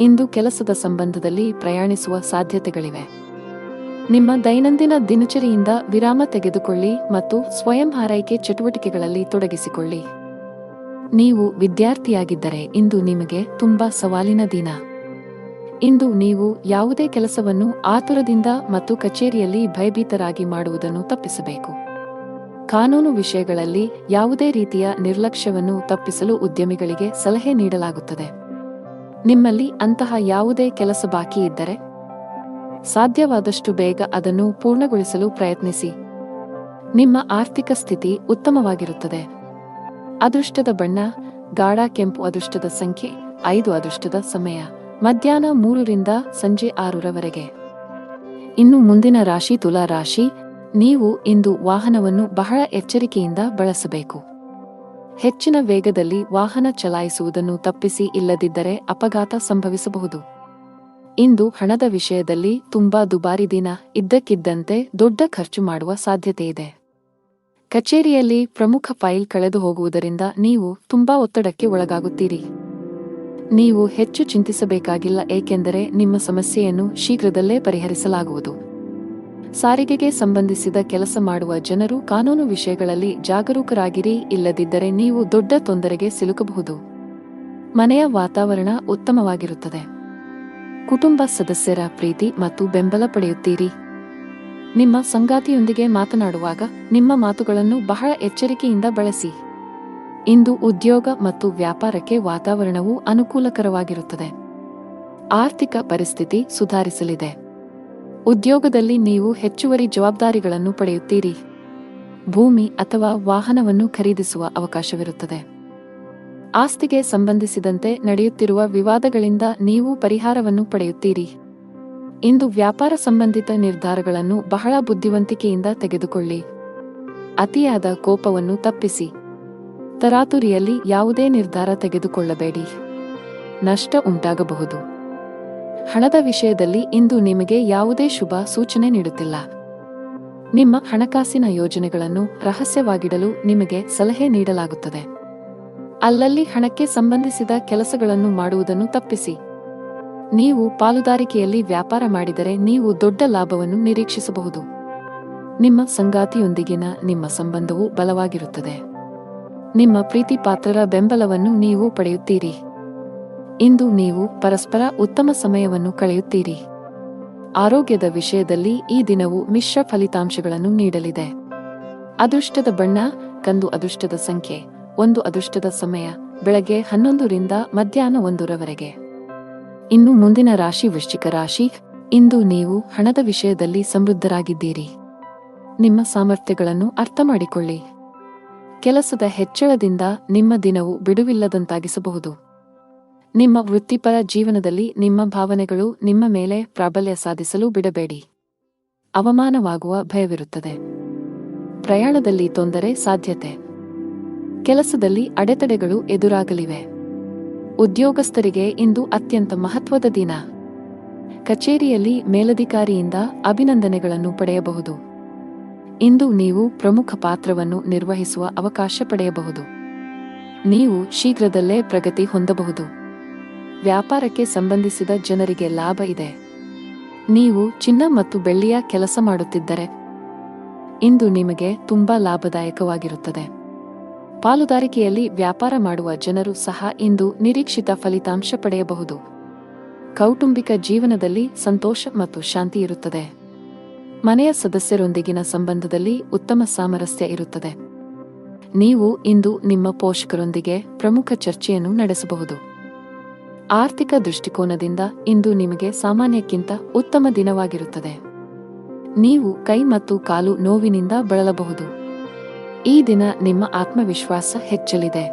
ಇಂದು ಕೆಲಸದ ಸಂಬಂಧದಲ್ಲಿ ಪ್ರಯಾಣಿಸುವ ಸಾಧ್ಯತೆಗಳಿವೆ. ನಿಮ್ಮ ದೈನಂದಿನ ದಿನಚರಿಯಿಂದ ವಿರಾಮ ತೆಗೆದುಕೊಳ್ಳಿ ಮತ್ತು ಸ್ವಯಂ ಆರೈಕೆ ಚಟುವಟಿಕೆಗಳಲ್ಲಿ ತೊಡಗಿಸಿಕೊಳ್ಳಿ. ನೀವು ವಿದ್ಯಾರ್ಥಿಯಾಗಿದ್ದರೆ ಇಂದು ನಿಮಗೆ ತುಂಬಾ ಸವಾಲಿನ ದಿನ. ಇಂದು ನೀವು ಯಾವುದೇ ಕೆಲಸವನ್ನು ಆತುರದಿಂದ ಮತ್ತು ಕಚೇರಿಯಲ್ಲಿ ಭಯಭೀತರಾಗಿ ಮಾಡುವುದನ್ನು ತಪ್ಪಿಸಬೇಕು. ಕಾನೂನು ವಿಷಯಗಳಲ್ಲಿ ಯಾವುದೇ ರೀತಿಯ ನಿರ್ಲಕ್ಷ್ಯವನ್ನು ತಪ್ಪಿಸಲು ಉದ್ಯಮಿಗಳಿಗೆ ಸಲಹೆ ನೀಡಲಾಗುತ್ತದೆ. ನಿಮ್ಮಲ್ಲಿ ಅಂತಹ ಯಾವುದೇ ಕೆಲಸ ಬಾಕಿ ಇದ್ದರೆ ಸಾಧ್ಯವಾದಷ್ಟು ಬೇಗ ಅದನ್ನು ಪೂರ್ಣಗೊಳಿಸಲು ಪ್ರಯತ್ನಿಸಿ. ನಿಮ್ಮ ಆರ್ಥಿಕ ಸ್ಥಿತಿ ಉತ್ತಮವಾಗಿರುತ್ತದೆ. ಅದೃಷ್ಟದ ಬಣ್ಣ ಗಾಢ ಕೆಂಪು. ಅದೃಷ್ಟದ ಸಂಖ್ಯೆ 5. ಅದೃಷ್ಟದ ಸಮಯ ಮಧ್ಯಾಹ್ನ 3 ರಿಂದ ಸಂಜೆ 6 ರವರೆಗೆ. ಇನ್ನು ಮುಂದಿನ ರಾಶಿ ತುಲಾ ರಾಶಿ. ನೀವು ಇಂದು ವಾಹನವನ್ನು ಬಹಳ ಎಚ್ಚರಿಕೆಯಿಂದ ಬಳಸಬೇಕು. ಹೆಚ್ಚಿನ ವೇಗದಲ್ಲಿ ವಾಹನ ಚಲಾಯಿಸುವುದನ್ನು ತಪ್ಪಿಸಿ, ಇಲ್ಲದಿದ್ದರೆ ಅಪಘಾತ ಸಂಭವಿಸಬಹುದು. ಇಂದು ಹಣದ ವಿಷಯದಲ್ಲಿ ತುಂಬಾ ದುಬಾರಿ ದಿನ. ಇದ್ದಕ್ಕಿದ್ದಂತೆ ದೊಡ್ಡ ಖರ್ಚು ಮಾಡುವ ಸಾಧ್ಯತೆಯಿದೆ. ಕಚೇರಿಯಲ್ಲಿ ಪ್ರಮುಖ ಫೈಲ್ ಕಳೆದು ಹೋಗುವುದರಿಂದ ನೀವು ತುಂಬಾ ಒತ್ತಡಕ್ಕೆ ಒಳಗಾಗುತ್ತೀರಿ. ನೀವು ಹೆಚ್ಚು ಚಿಂತಿಸಬೇಕಾಗಿಲ್ಲ, ಏಕೆಂದರೆ ನಿಮ್ಮ ಸಮಸ್ಯೆಯನ್ನು ಶೀಘ್ರದಲ್ಲೇ ಪರಿಹರಿಸಲಾಗುವುದು. ಸಾರಿಗೆಗೆ ಸಂಬಂಧಿಸಿದ ಕೆಲಸ ಮಾಡುವ ಜನರು ಕಾನೂನು ವಿಷಯಗಳಲ್ಲಿ ಜಾಗರೂಕರಾಗಿರಿ, ಇಲ್ಲದಿದ್ದರೆ ನೀವು ದೊಡ್ಡ ತೊಂದರೆಗೆ ಸಿಲುಕಬಹುದು. ಮನೆಯ ವಾತಾವರಣ ಉತ್ತಮವಾಗಿರುತ್ತದೆ. ಕುಟುಂಬ ಸದಸ್ಯರ ಪ್ರೀತಿ ಮತ್ತು ಬೆಂಬಲ ಪಡೆಯುತ್ತೀರಿ. ನಿಮ್ಮ ಸಂಗಾತಿಯೊಂದಿಗೆ ಮಾತನಾಡುವಾಗ ನಿಮ್ಮ ಮಾತುಗಳನ್ನು ಬಹಳ ಎಚ್ಚರಿಕೆಯಿಂದ ಬಳಸಿ. ಇಂದು ಉದ್ಯೋಗ ಮತ್ತು ವ್ಯಾಪಾರಕ್ಕೆ ವಾತಾವರಣವು ಅನುಕೂಲಕರವಾಗಿರುತ್ತದೆ. ಆರ್ಥಿಕ ಪರಿಸ್ಥಿತಿ ಸುಧಾರಿಸಲಿದೆ. ಉದ್ಯೋಗದಲ್ಲಿ ನೀವು ಹೆಚ್ಚುವರಿ ಜವಾಬ್ದಾರಿಗಳನ್ನು ಪಡೆಯುತ್ತೀರಿ. ಭೂಮಿ ಅಥವಾ ವಾಹನವನ್ನು ಖರೀದಿಸುವ ಅವಕಾಶವಿರುತ್ತದೆ. ಆಸ್ತಿಗೆ ಸಂಬಂಧಿಸಿದಂತೆ ನಡೆಯುತ್ತಿರುವ ವಿವಾದಗಳಿಂದ ನೀವು ಪರಿಹಾರವನ್ನು ಪಡೆಯುತ್ತೀರಿ. ಇಂದು ವ್ಯಾಪಾರ ಸಂಬಂಧಿತ ನಿರ್ಧಾರಗಳನ್ನು ಬಹಳ ಬುದ್ಧಿವಂತಿಕೆಯಿಂದ ತೆಗೆದುಕೊಳ್ಳಿ. ಅತಿಯಾದ ಕೋಪವನ್ನು ತಪ್ಪಿಸಿ. ತರಾತುರಿಯಲ್ಲಿ ಯಾವುದೇ ನಿರ್ಧಾರ ತೆಗೆದುಕೊಳ್ಳಬೇಡಿ. ನಷ್ಟ ಉಂಟಾಗಬಹುದು. ಹಣದ ವಿಷಯದಲ್ಲಿ ಇಂದು ನಿಮಗೆ ಯಾವುದೇ ಶುಭ ಸೂಚನೆ ನೀಡುತ್ತಿಲ್ಲ. ನಿಮ್ಮ ಹಣಕಾಸಿನ ಯೋಜನೆಗಳನ್ನು ರಹಸ್ಯವಾಗಿಡಲು ನಿಮಗೆ ಸಲಹೆ ನೀಡಲಾಗುತ್ತದೆ. ಅಲ್ಲಲ್ಲಿ ಹಣಕ್ಕೆ ಸಂಬಂಧಿಸಿದ ಕೆಲಸಗಳನ್ನು ಮಾಡುವುದನ್ನು ತಪ್ಪಿಸಿ. ನೀವು ಪಾಲುದಾರಿಕೆಯಲ್ಲಿ ವ್ಯಾಪಾರ ಮಾಡಿದರೆ ನೀವು ದೊಡ್ಡ ಲಾಭವನ್ನು ನಿರೀಕ್ಷಿಸಬಹುದು. ನಿಮ್ಮ ಸಂಗಾತಿಯೊಂದಿಗಿನ ನಿಮ್ಮ ಸಂಬಂಧವು ಬಲವಾಗಿರುತ್ತದೆ. ನಿಮ್ಮ ಪ್ರೀತಿಪಾತ್ರರ ಬೆಂಬಲವನ್ನು ನೀವು ಪಡೆಯುತ್ತೀರಿ. ಇಂದು ನೀವು ಪರಸ್ಪರ ಉತ್ತಮ ಸಮಯವನ್ನು ಕಳೆಯುತ್ತೀರಿ. ಆರೋಗ್ಯದ ವಿಷಯದಲ್ಲಿ ಈ ದಿನವು ಮಿಶ್ರ ಫಲಿತಾಂಶಗಳನ್ನು ನೀಡಲಿದೆ. ಅದೃಷ್ಟದ ಬಣ್ಣ ಕಂದು. ಅದೃಷ್ಟದ ಸಂಖ್ಯೆ 1. ಅದೃಷ್ಟದ ಸಮಯ ಬೆಳಗ್ಗೆ 11 ರಿಂದ ಮಧ್ಯಾಹ್ನ 1 ರವರೆಗೆ. ಇನ್ನು ಮುಂದಿನ ರಾಶಿ ವೃಶ್ಚಿಕ ರಾಶಿ. ಇಂದು ನೀವು ಹಣದ ವಿಷಯದಲ್ಲಿ ಸಮೃದ್ಧರಾಗಿದ್ದೀರಿ. ನಿಮ್ಮ ಸಾಮರ್ಥ್ಯಗಳನ್ನು ಅರ್ಥಮಾಡಿಕೊಳ್ಳಿ. ಕೆಲಸದ ಹೆಚ್ಚಳದಿಂದ ನಿಮ್ಮ ದಿನವು ಬಿಡುವಿಲ್ಲದಂತಾಗಿಸಬಹುದು. ನಿಮ್ಮ ವೃತ್ತಿಪರ ಜೀವನದಲ್ಲಿ ನಿಮ್ಮ ಭಾವನೆಗಳು ನಿಮ್ಮ ಮೇಲೆ ಪ್ರಾಬಲ್ಯ ಸಾಧಿಸಲು ಬಿಡಬೇಡಿ. ಅವಮಾನವಾಗುವ ಭಯವಿರುತ್ತದೆ. ಪ್ರಯಾಣದಲ್ಲಿ ತೊಂದರೆ ಸಾಧ್ಯತೆ. ಕೆಲಸದಲ್ಲಿ ಅಡೆತಡೆಗಳು ಎದುರಾಗಲಿವೆ. ಉದ್ಯೋಗಸ್ಥರಿಗೆ ಇಂದು ಅತ್ಯಂತ ಮಹತ್ವದ ದಿನ. ಕಚೇರಿಯಲ್ಲಿ ಮೇಲಧಿಕಾರಿಯಿಂದ ಅಭಿನಂದನೆಗಳನ್ನು ಪಡೆಯಬಹುದು. ಇಂದು ನೀವು ಪ್ರಮುಖ ಪಾತ್ರವನ್ನು ನಿರ್ವಹಿಸುವ ಅವಕಾಶ ಪಡೆಯಬಹುದು. ನೀವು ಶೀಘ್ರದಲ್ಲೇ ಪ್ರಗತಿ ಹೊಂದಬಹುದು. ವ್ಯಾಪಾರಕ್ಕೆ ಸಂಬಂಧಿಸಿದ ಜನರಿಗೆ ಲಾಭ ಇದೆ. ನೀವು ಚಿನ್ನ ಮತ್ತು ಬೆಳ್ಳಿಯ ಕೆಲಸ ಮಾಡುತ್ತಿದ್ದರೆ ಇಂದು ನಿಮಗೆ ತುಂಬಾ ಲಾಭದಾಯಕವಾಗಿರುತ್ತದೆ. ಪಾಲುದಾರಿಕೆಯಲ್ಲಿ ವ್ಯಾಪಾರ ಮಾಡುವ ಜನರು ಸಹ ಇಂದು ನಿರೀಕ್ಷಿತ ಫಲಿತಾಂಶ ಪಡೆಯಬಹುದು. ಕೌಟುಂಬಿಕ ಜೀವನದಲ್ಲಿ ಸಂತೋಷ ಮತ್ತು ಶಾಂತಿ ಇರುತ್ತದೆ. ಮನೆಯ ಸದಸ್ಯರೊಂದಿಗಿನ ಸಂಬಂಧದಲ್ಲಿ ಉತ್ತಮ ಸಾಮರಸ್ಯ ಇರುತ್ತದೆ. ನೀವು ಇಂದು ನಿಮ್ಮ ಪೋಷಕರೊಂದಿಗೆ ಪ್ರಮುಖ ಚರ್ಚೆಯನ್ನು ನಡೆಸಬಹುದು. ಆರ್ಥಿಕ ದೃಷ್ಟಿಕೋನದಿಂದ ಇಂದು ನಿಮಗೆ ಸಾಮಾನ್ಯಕ್ಕಿಂತ ಉತ್ತಮ ದಿನವಾಗಿರುತ್ತದೆ. ನೀವು ಕೈ ಮತ್ತು ಕಾಲು ನೋವಿನಿಂದ ಬಳಲಬಹುದು. ಈ ದಿನ ನಿಮ್ಮ ಆತ್ಮವಿಶ್ವಾಸ ಹೆಚ್ಚಲಿದೆ.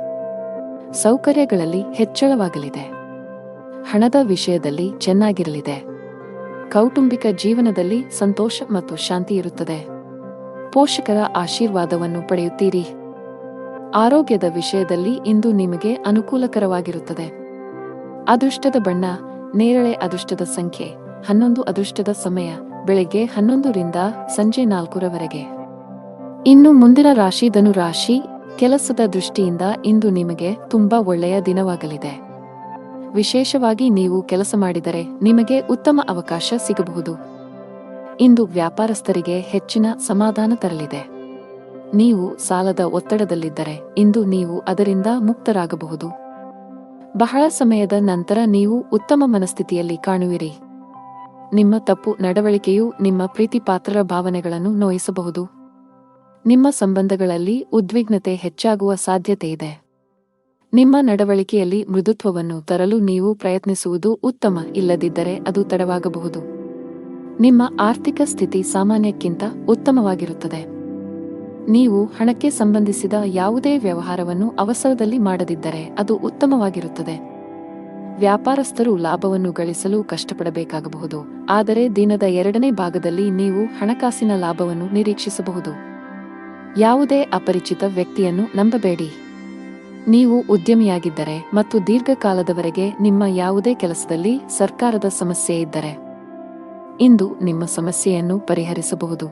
ಸೌಕರ್ಯಗಳಲ್ಲಿ ಹೆಚ್ಚಳವಾಗಲಿದೆ. ಹಣದ ವಿಷಯದಲ್ಲಿ ಚೆನ್ನಾಗಿರಲಿದೆ. ಕೌಟುಂಬಿಕ ಜೀವನದಲ್ಲಿ ಸಂತೋಷ ಮತ್ತು ಶಾಂತಿ ಇರುತ್ತದೆ. ಪೋಷಕರ ಆಶೀರ್ವಾದವನ್ನು ಪಡೆಯುತ್ತೀರಿ. ಆರೋಗ್ಯದ ವಿಷಯದಲ್ಲಿ ಇಂದು ನಿಮಗೆ ಅನುಕೂಲಕರವಾಗಿರುತ್ತದೆ. ಅದೃಷ್ಟದ ಬಣ್ಣ ನೇರಳೆ. ಅದೃಷ್ಟದ ಸಂಖ್ಯೆ 11. ಅದೃಷ್ಟದ ಸಮಯ ಬೆಳಗ್ಗೆ 11 ರಿಂದ ಸಂಜೆ 4 ರವರೆಗೆ. ಇನ್ನು ಮುಂದಿನ ರಾಶಿ ಧನು ರಾಶಿ. ಕೆಲಸದ ದೃಷ್ಟಿಯಿಂದ ಇಂದು ನಿಮಗೆ ತುಂಬಾ ಒಳ್ಳೆಯ ದಿನವಾಗಲಿದೆ. ವಿಶೇಷವಾಗಿ ನೀವು ಕೆಲಸ ಮಾಡಿದರೆ ನಿಮಗೆ ಉತ್ತಮ ಅವಕಾಶ ಸಿಗಬಹುದು. ಇಂದು ವ್ಯಾಪಾರಸ್ಥರಿಗೆ ಹೆಚ್ಚಿನ ಸಮಾಧಾನ ತರಲಿದೆ. ನೀವು ಸಾಲದ ಒತ್ತಡದಲ್ಲಿದ್ದರೆ ಇಂದು ನೀವು ಅದರಿಂದ ಮುಕ್ತರಾಗಬಹುದು. ಬಹಳ ಸಮಯದ ನಂತರ ನೀವು ಉತ್ತಮ ಮನಸ್ಥಿತಿಯಲ್ಲಿ ಕಾಣುವಿರಿ. ನಿಮ್ಮ ತಪ್ಪು ನಡವಳಿಕೆಯು ನಿಮ್ಮ ಪ್ರೀತಿಪಾತ್ರರ ಭಾವನೆಗಳನ್ನು ನೋಯಿಸಬಹುದು. ನಿಮ್ಮ ಸಂಬಂಧಗಳಲ್ಲಿ ಉದ್ವಿಗ್ನತೆ ಹೆಚ್ಚಾಗುವ ಸಾಧ್ಯತೆಯಿದೆ. ನಿಮ್ಮ ನಡವಳಿಕೆಯಲ್ಲಿ ಮೃದುತ್ವವನ್ನು ತರಲು ನೀವು ಪ್ರಯತ್ನಿಸುವುದು ಉತ್ತಮ. ಇಲ್ಲದಿದ್ದರೆ ಅದು ತಡವಾಗಬಹುದು. ನಿಮ್ಮ ಆರ್ಥಿಕ ಸ್ಥಿತಿ ಸಾಮಾನ್ಯಕ್ಕಿಂತ ಉತ್ತಮವಾಗಿರುತ್ತದೆ. ನೀವು ಹಣಕ್ಕೆ ಸಂಬಂಧಿಸಿದ ಯಾವುದೇ ವ್ಯವಹಾರವನ್ನು ಅವಸರದಲ್ಲಿ ಮಾಡದಿದ್ದರೆ ಅದು ಉತ್ತಮವಾಗಿರುತ್ತದೆ. ವ್ಯಾಪಾರಸ್ಥರು ಲಾಭವನ್ನು ಗಳಿಸಲು ಕಷ್ಟಪಡಬೇಕಾಗಬಹುದು. ಆದರೆ ದಿನದ 2ನೇ ಭಾಗದಲ್ಲಿ ನೀವು ಹಣಕಾಸಿನ ಲಾಭವನ್ನು ನಿರೀಕ್ಷಿಸಬಹುದು. ಯಾವುದೇ ಅಪರಿಚಿತ ವ್ಯಕ್ತಿಯನ್ನು ನಂಬಬೇಡಿ. ನೀವು ಉದ್ಯಮಿಯಾಗಿದ್ದರೆ ಮತ್ತು ದೀರ್ಘಕಾಲದವರೆಗೆ ನಿಮ್ಮ ಯಾವುದೇ ಕೆಲಸದಲ್ಲಿ ಸರ್ಕಾರದ ಸಮಸ್ಯೆ ಇದ್ದರೆ ಇಂದು ನಿಮ್ಮ ಸಮಸ್ಯೆಯನ್ನು ಪರಿಹರಿಸಬಹುದು.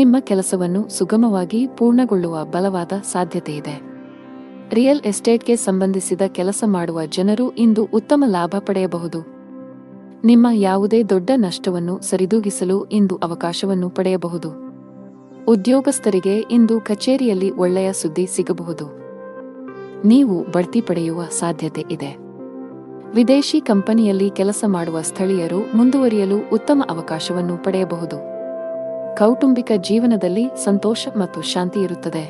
ನಿಮ್ಮ ಕೆಲಸವನ್ನು ಸುಗಮವಾಗಿ ಪೂರ್ಣಗೊಳ್ಳುವ ಬಲವಾದ ಸಾಧ್ಯತೆಯಿದೆ. ರಿಯಲ್ ಎಸ್ಟೇಟ್ಗೆ ಸಂಬಂಧಿಸಿದ ಕೆಲಸ ಮಾಡುವ ಜನರು ಇಂದು ಉತ್ತಮ ಲಾಭ ಪಡೆಯಬಹುದು. ನಿಮ್ಮ ಯಾವುದೇ ದೊಡ್ಡ ನಷ್ಟವನ್ನು ಸರಿದೂಗಿಸಲು ಇಂದು ಅವಕಾಶವನ್ನು ಪಡೆಯಬಹುದು. ಉದ್ಯೋಗಸ್ಥರಿಗೆ ಇಂದು ಕಚೇರಿಯಲ್ಲಿ ಒಳ್ಳೆಯ ಸುದ್ದಿ ಸಿಗಬಹುದು. ನೀವು ಬಡ್ತಿ ಪಡೆಯುವ ಸಾಧ್ಯತೆ ಇದೆ. ವಿದೇಶಿ ಕಂಪನಿಯಲ್ಲಿ ಕೆಲಸ ಮಾಡುವ ಸ್ಥಳೀಯರು ಮುಂದುವರಿಯಲು ಉತ್ತಮ ಅವಕಾಶವನ್ನು ಪಡೆಯಬಹುದು. ಕೌಟುಂಬಿಕ ಜೀವನದಲ್ಲಿ ಸಂತೋಷ ಮತ್ತು ಶಾಂತಿ ಇರುತ್ತದೆ.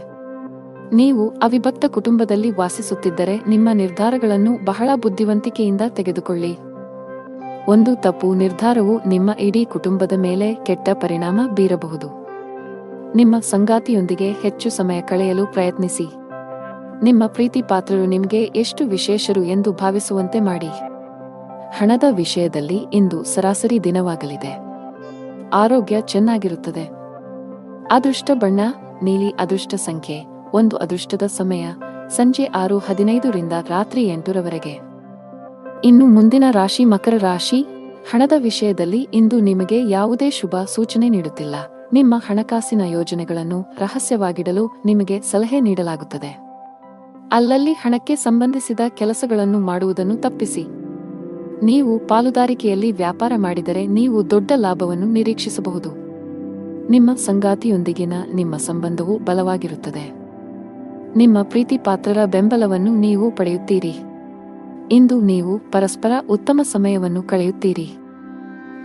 ನೀವು ಅವಿಭಕ್ತ ಕುಟುಂಬದಲ್ಲಿ ವಾಸಿಸುತ್ತಿದ್ದರೆ ನಿಮ್ಮ ನಿರ್ಧಾರಗಳನ್ನು ಬಹಳ ಬುದ್ಧಿವಂತಿಕೆಯಿಂದ ತೆಗೆದುಕೊಳ್ಳಿ. ಒಂದು ತಪ್ಪು ನಿರ್ಧಾರವು ನಿಮ್ಮ ಇಡೀ ಕುಟುಂಬದ ಮೇಲೆ ಕೆಟ್ಟ ಪರಿಣಾಮ ಬೀರಬಹುದು. ನಿಮ್ಮ ಸಂಗಾತಿಯೊಂದಿಗೆ ಹೆಚ್ಚು ಸಮಯ ಕಳೆಯಲು ಪ್ರಯತ್ನಿಸಿ. ನಿಮ್ಮ ಪ್ರೀತಿಪಾತ್ರರು ನಿಮಗೆ ಎಷ್ಟು ವಿಶೇಷರು ಎಂದು ಭಾವಿಸುವಂತೆ ಮಾಡಿ. ಹಣದ ವಿಷಯದಲ್ಲಿ ಇಂದು ಸರಾಸರಿ ದಿನವಾಗಲಿದೆ. ಆರೋಗ್ಯ ಚೆನ್ನಾಗಿರುತ್ತದೆ. ಅದೃಷ್ಟ ಬಣ್ಣ ನೀಲಿ. ಅದೃಷ್ಟ ಸಂಖ್ಯೆ 1. ಅದೃಷ್ಟದ ಸಮಯ ಸಂಜೆ 6:15 ರಿಂದ ರಾತ್ರಿ 8 ರವರೆಗೆ. ಇನ್ನು ಮುಂದಿನ ರಾಶಿ ಮಕರ ರಾಶಿ. ಹಣದ ವಿಷಯದಲ್ಲಿ ಇಂದು ನಿಮಗೆ ಯಾವುದೇ ಶುಭ ಸೂಚನೆ ನೀಡುತ್ತಿಲ್ಲ. ನಿಮ್ಮ ಹಣಕಾಸಿನ ಯೋಜನೆಗಳನ್ನು ರಹಸ್ಯವಾಗಿಡಲು ನಿಮಗೆ ಸಲಹೆ ನೀಡಲಾಗುತ್ತದೆ. ಅಲ್ಲಲ್ಲಿ ಹಣಕ್ಕೆ ಸಂಬಂಧಿಸಿದ ಕೆಲಸಗಳನ್ನು ಮಾಡುವುದನ್ನು ತಪ್ಪಿಸಿ. ನೀವು ಪಾಲುದಾರಿಕೆಯಲ್ಲಿ ವ್ಯಾಪಾರ ಮಾಡಿದರೆ ನೀವು ದೊಡ್ಡ ಲಾಭವನ್ನು ನಿರೀಕ್ಷಿಸಬಹುದು. ನಿಮ್ಮ ಸಂಗಾತಿಯೊಂದಿಗಿನ ನಿಮ್ಮ ಸಂಬಂಧವು ಬಲವಾಗಿರುತ್ತದೆ. ನಿಮ್ಮ ಪ್ರೀತಿಪಾತ್ರರ ಬೆಂಬಲವನ್ನು ನೀವು ಪಡೆಯುತ್ತೀರಿ. ಇಂದು ನೀವು ಪರಸ್ಪರ ಉತ್ತಮ ಸಮಯವನ್ನು ಕಳೆಯುತ್ತೀರಿ.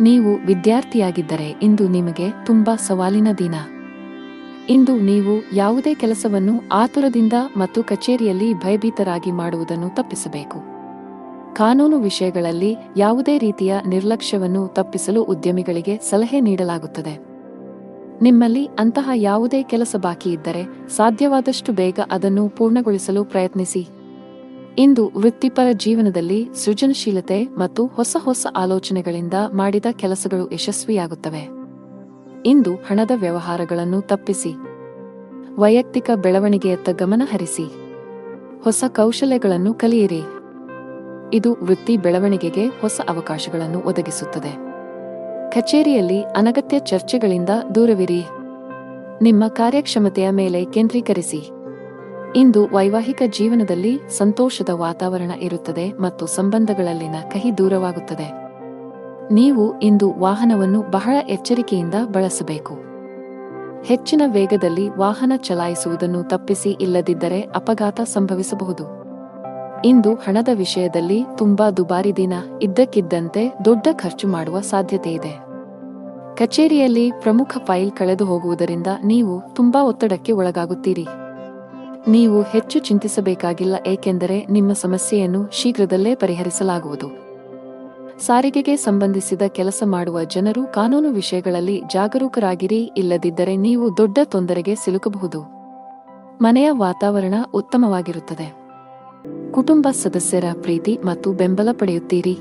ನೀವು ವಿದ್ಯಾರ್ಥಿಯಾಗಿದ್ದರೆ ಇಂದು ನಿಮಗೆ ತುಂಬಾ ಸವಾಲಿನ ದಿನ. ಇಂದು ನೀವು ಯಾವುದೇ ಕೆಲಸವನ್ನು ಆತುರದಿಂದ ಮತ್ತು ಕಚೇರಿಯಲ್ಲಿ ಭಯಭೀತರಾಗಿ ಮಾಡುವುದನ್ನು ತಪ್ಪಿಸಬೇಕು. ಕಾನೂನು ವಿಷಯಗಳಲ್ಲಿ ಯಾವುದೇ ರೀತಿಯ ನಿರ್ಲಕ್ಷ್ಯವನ್ನು ತಪ್ಪಿಸಲು ಉದ್ಯಮಿಗಳಿಗೆ ಸಲಹೆ ನೀಡಲಾಗುತ್ತದೆ. ನಿಮ್ಮಲ್ಲಿ ಅಂತಹ ಯಾವುದೇ ಕೆಲಸ ಬಾಕಿ ಇದ್ದರೆ ಸಾಧ್ಯವಾದಷ್ಟು ಬೇಗ ಅದನ್ನು ಪೂರ್ಣಗೊಳಿಸಲು ಪ್ರಯತ್ನಿಸಿ. ಇಂದು ವೃತ್ತಿಪರ ಜೀವನದಲ್ಲಿ ಸೃಜನಶೀಲತೆ ಮತ್ತು ಹೊಸ ಹೊಸ ಆಲೋಚನೆಗಳಿಂದ ಮಾಡಿದ ಕೆಲಸಗಳು ಯಶಸ್ವಿಯಾಗುತ್ತವೆ. ಇಂದು ಹಣದ ವ್ಯವಹಾರಗಳನ್ನು ತಪ್ಪಿಸಿ. ವೈಯಕ್ತಿಕ ಬೆಳವಣಿಗೆಯತ್ತ ಗಮನ ಹರಿಸಿ. ಹೊಸ ಕೌಶಲ್ಯಗಳನ್ನು ಕಲಿಯಿರಿ. ಇದು ವೃತ್ತಿ ಬೆಳವಣಿಗೆಗೆ ಹೊಸ ಅವಕಾಶಗಳನ್ನು ಒದಗಿಸುತ್ತದೆ. ಕಚೇರಿಯಲ್ಲಿ ಅನಗತ್ಯ ಚರ್ಚೆಗಳಿಂದ ದೂರವಿರಿ. ನಿಮ್ಮ ಕಾರ್ಯಕ್ಷಮತೆಯ ಮೇಲೆ ಕೇಂದ್ರೀಕರಿಸಿ. ಇಂದು ವೈವಾಹಿಕ ಜೀವನದಲ್ಲಿ ಸಂತೋಷದ ವಾತಾವರಣ ಇರುತ್ತದೆ ಮತ್ತು ಸಂಬಂಧಗಳಲ್ಲಿನ ಕಹಿ ದೂರವಾಗುತ್ತದೆ. ನೀವು ಇಂದು ವಾಹನವನ್ನು ಬಹಳ ಎಚ್ಚರಿಕೆಯಿಂದ ಬಳಸಬೇಕು. ಹೆಚ್ಚಿನ ವೇಗದಲ್ಲಿ ವಾಹನ ಚಲಾಯಿಸುವುದನ್ನು ತಪ್ಪಿಸಿ, ಇಲ್ಲದಿದ್ದರೆ ಅಪಘಾತ ಸಂಭವಿಸಬಹುದು. ಇಂದು ಹಣದ ವಿಷಯದಲ್ಲಿ ತುಂಬಾ ದುಬಾರಿ ದಿನ. ಇದ್ದಕ್ಕಿದ್ದಂತೆ ದೊಡ್ಡ ಖರ್ಚು ಮಾಡುವ ಸಾಧ್ಯತೆಯಿದೆ. ಕಚೇರಿಯಲ್ಲಿ ಪ್ರಮುಖ ಫೈಲ್ ಕಳೆದು ಹೋಗುವುದರಿಂದ ನೀವು ತುಂಬಾ ಒತ್ತಡಕ್ಕೆ ಒಳಗಾಗುತ್ತೀರಿ. ನೀವು ಹೆಚ್ಚು ಚಿಂತಿಸಬೇಕಾಗಿಲ್ಲ, ಏಕೆಂದರೆ ನಿಮ್ಮ ಸಮಸ್ಯೆಯನ್ನು ಶೀಘ್ರದಲ್ಲೇ ಪರಿಹರಿಸಲಾಗುವುದು. ಸಾರಿಗೆಗೆ ಸಂಬಂಧಿಸಿದ ಕೆಲಸ ಮಾಡುವ ಜನರು ಕಾನೂನು ವಿಷಯಗಳಲ್ಲಿ ಜಾಗರೂಕರಾಗಿರಿ, ಇಲ್ಲದಿದ್ದರೆ ನೀವು ದೊಡ್ಡ ತೊಂದರೆಗೆ ಸಿಲುಕಬಹುದು. ಮನೆಯ ವಾತಾವರಣ ಉತ್ತಮವಾಗಿರುತ್ತದೆ. ಕುಟುಂಬ ಸದಸ್ಯರ ಪ್ರೀತಿ ಮತ್ತು ಬೆಂಬಲ ಪಡೆಯುತ್ತೀರಿ.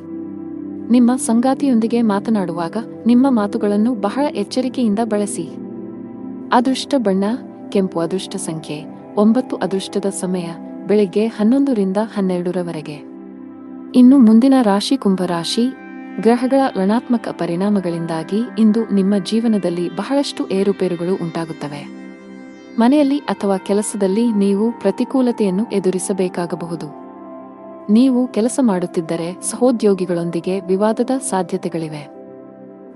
ನಿಮ್ಮ ಸಂಗಾತಿಯೊಂದಿಗೆ ಮಾತನಾಡುವಾಗ ನಿಮ್ಮ ಮಾತುಗಳನ್ನು ಬಹಳ ಎಚ್ಚರಿಕೆಯಿಂದ ಬಳಸಿ. ಅದೃಷ್ಟ ಬಣ್ಣ ಕೆಂಪು. ಅದೃಷ್ಟ ಸಂಖ್ಯೆ 9. ಅದೃಷ್ಟದ ಸಮಯ ಬೆಳಿಗ್ಗೆ 11 ರಿಂದ 12 ಇನ್ನು ಮುಂದಿನ ರಾಶಿ ಕುಂಭರಾಶಿ. ಗ್ರಹಗಳ ಋಣಾತ್ಮಕ ಪರಿಣಾಮಗಳಿಂದಾಗಿ ಇಂದು ನಿಮ್ಮ ಜೀವನದಲ್ಲಿ ಬಹಳಷ್ಟು ಏರುಪೇರುಗಳು ಉಂಟಾಗುತ್ತವೆ. ಮನೆಯಲ್ಲಿ ಅಥವಾ ಕೆಲಸದಲ್ಲಿ ನೀವು ಪ್ರತಿಕೂಲತೆಯನ್ನು ಎದುರಿಸಬೇಕಾಗಬಹುದು. ನೀವು ಕೆಲಸ ಮಾಡುತ್ತಿದ್ದರೆ ಸಹೋದ್ಯೋಗಿಗಳೊಂದಿಗೆ ವಿವಾದದ ಸಾಧ್ಯತೆಗಳಿವೆ.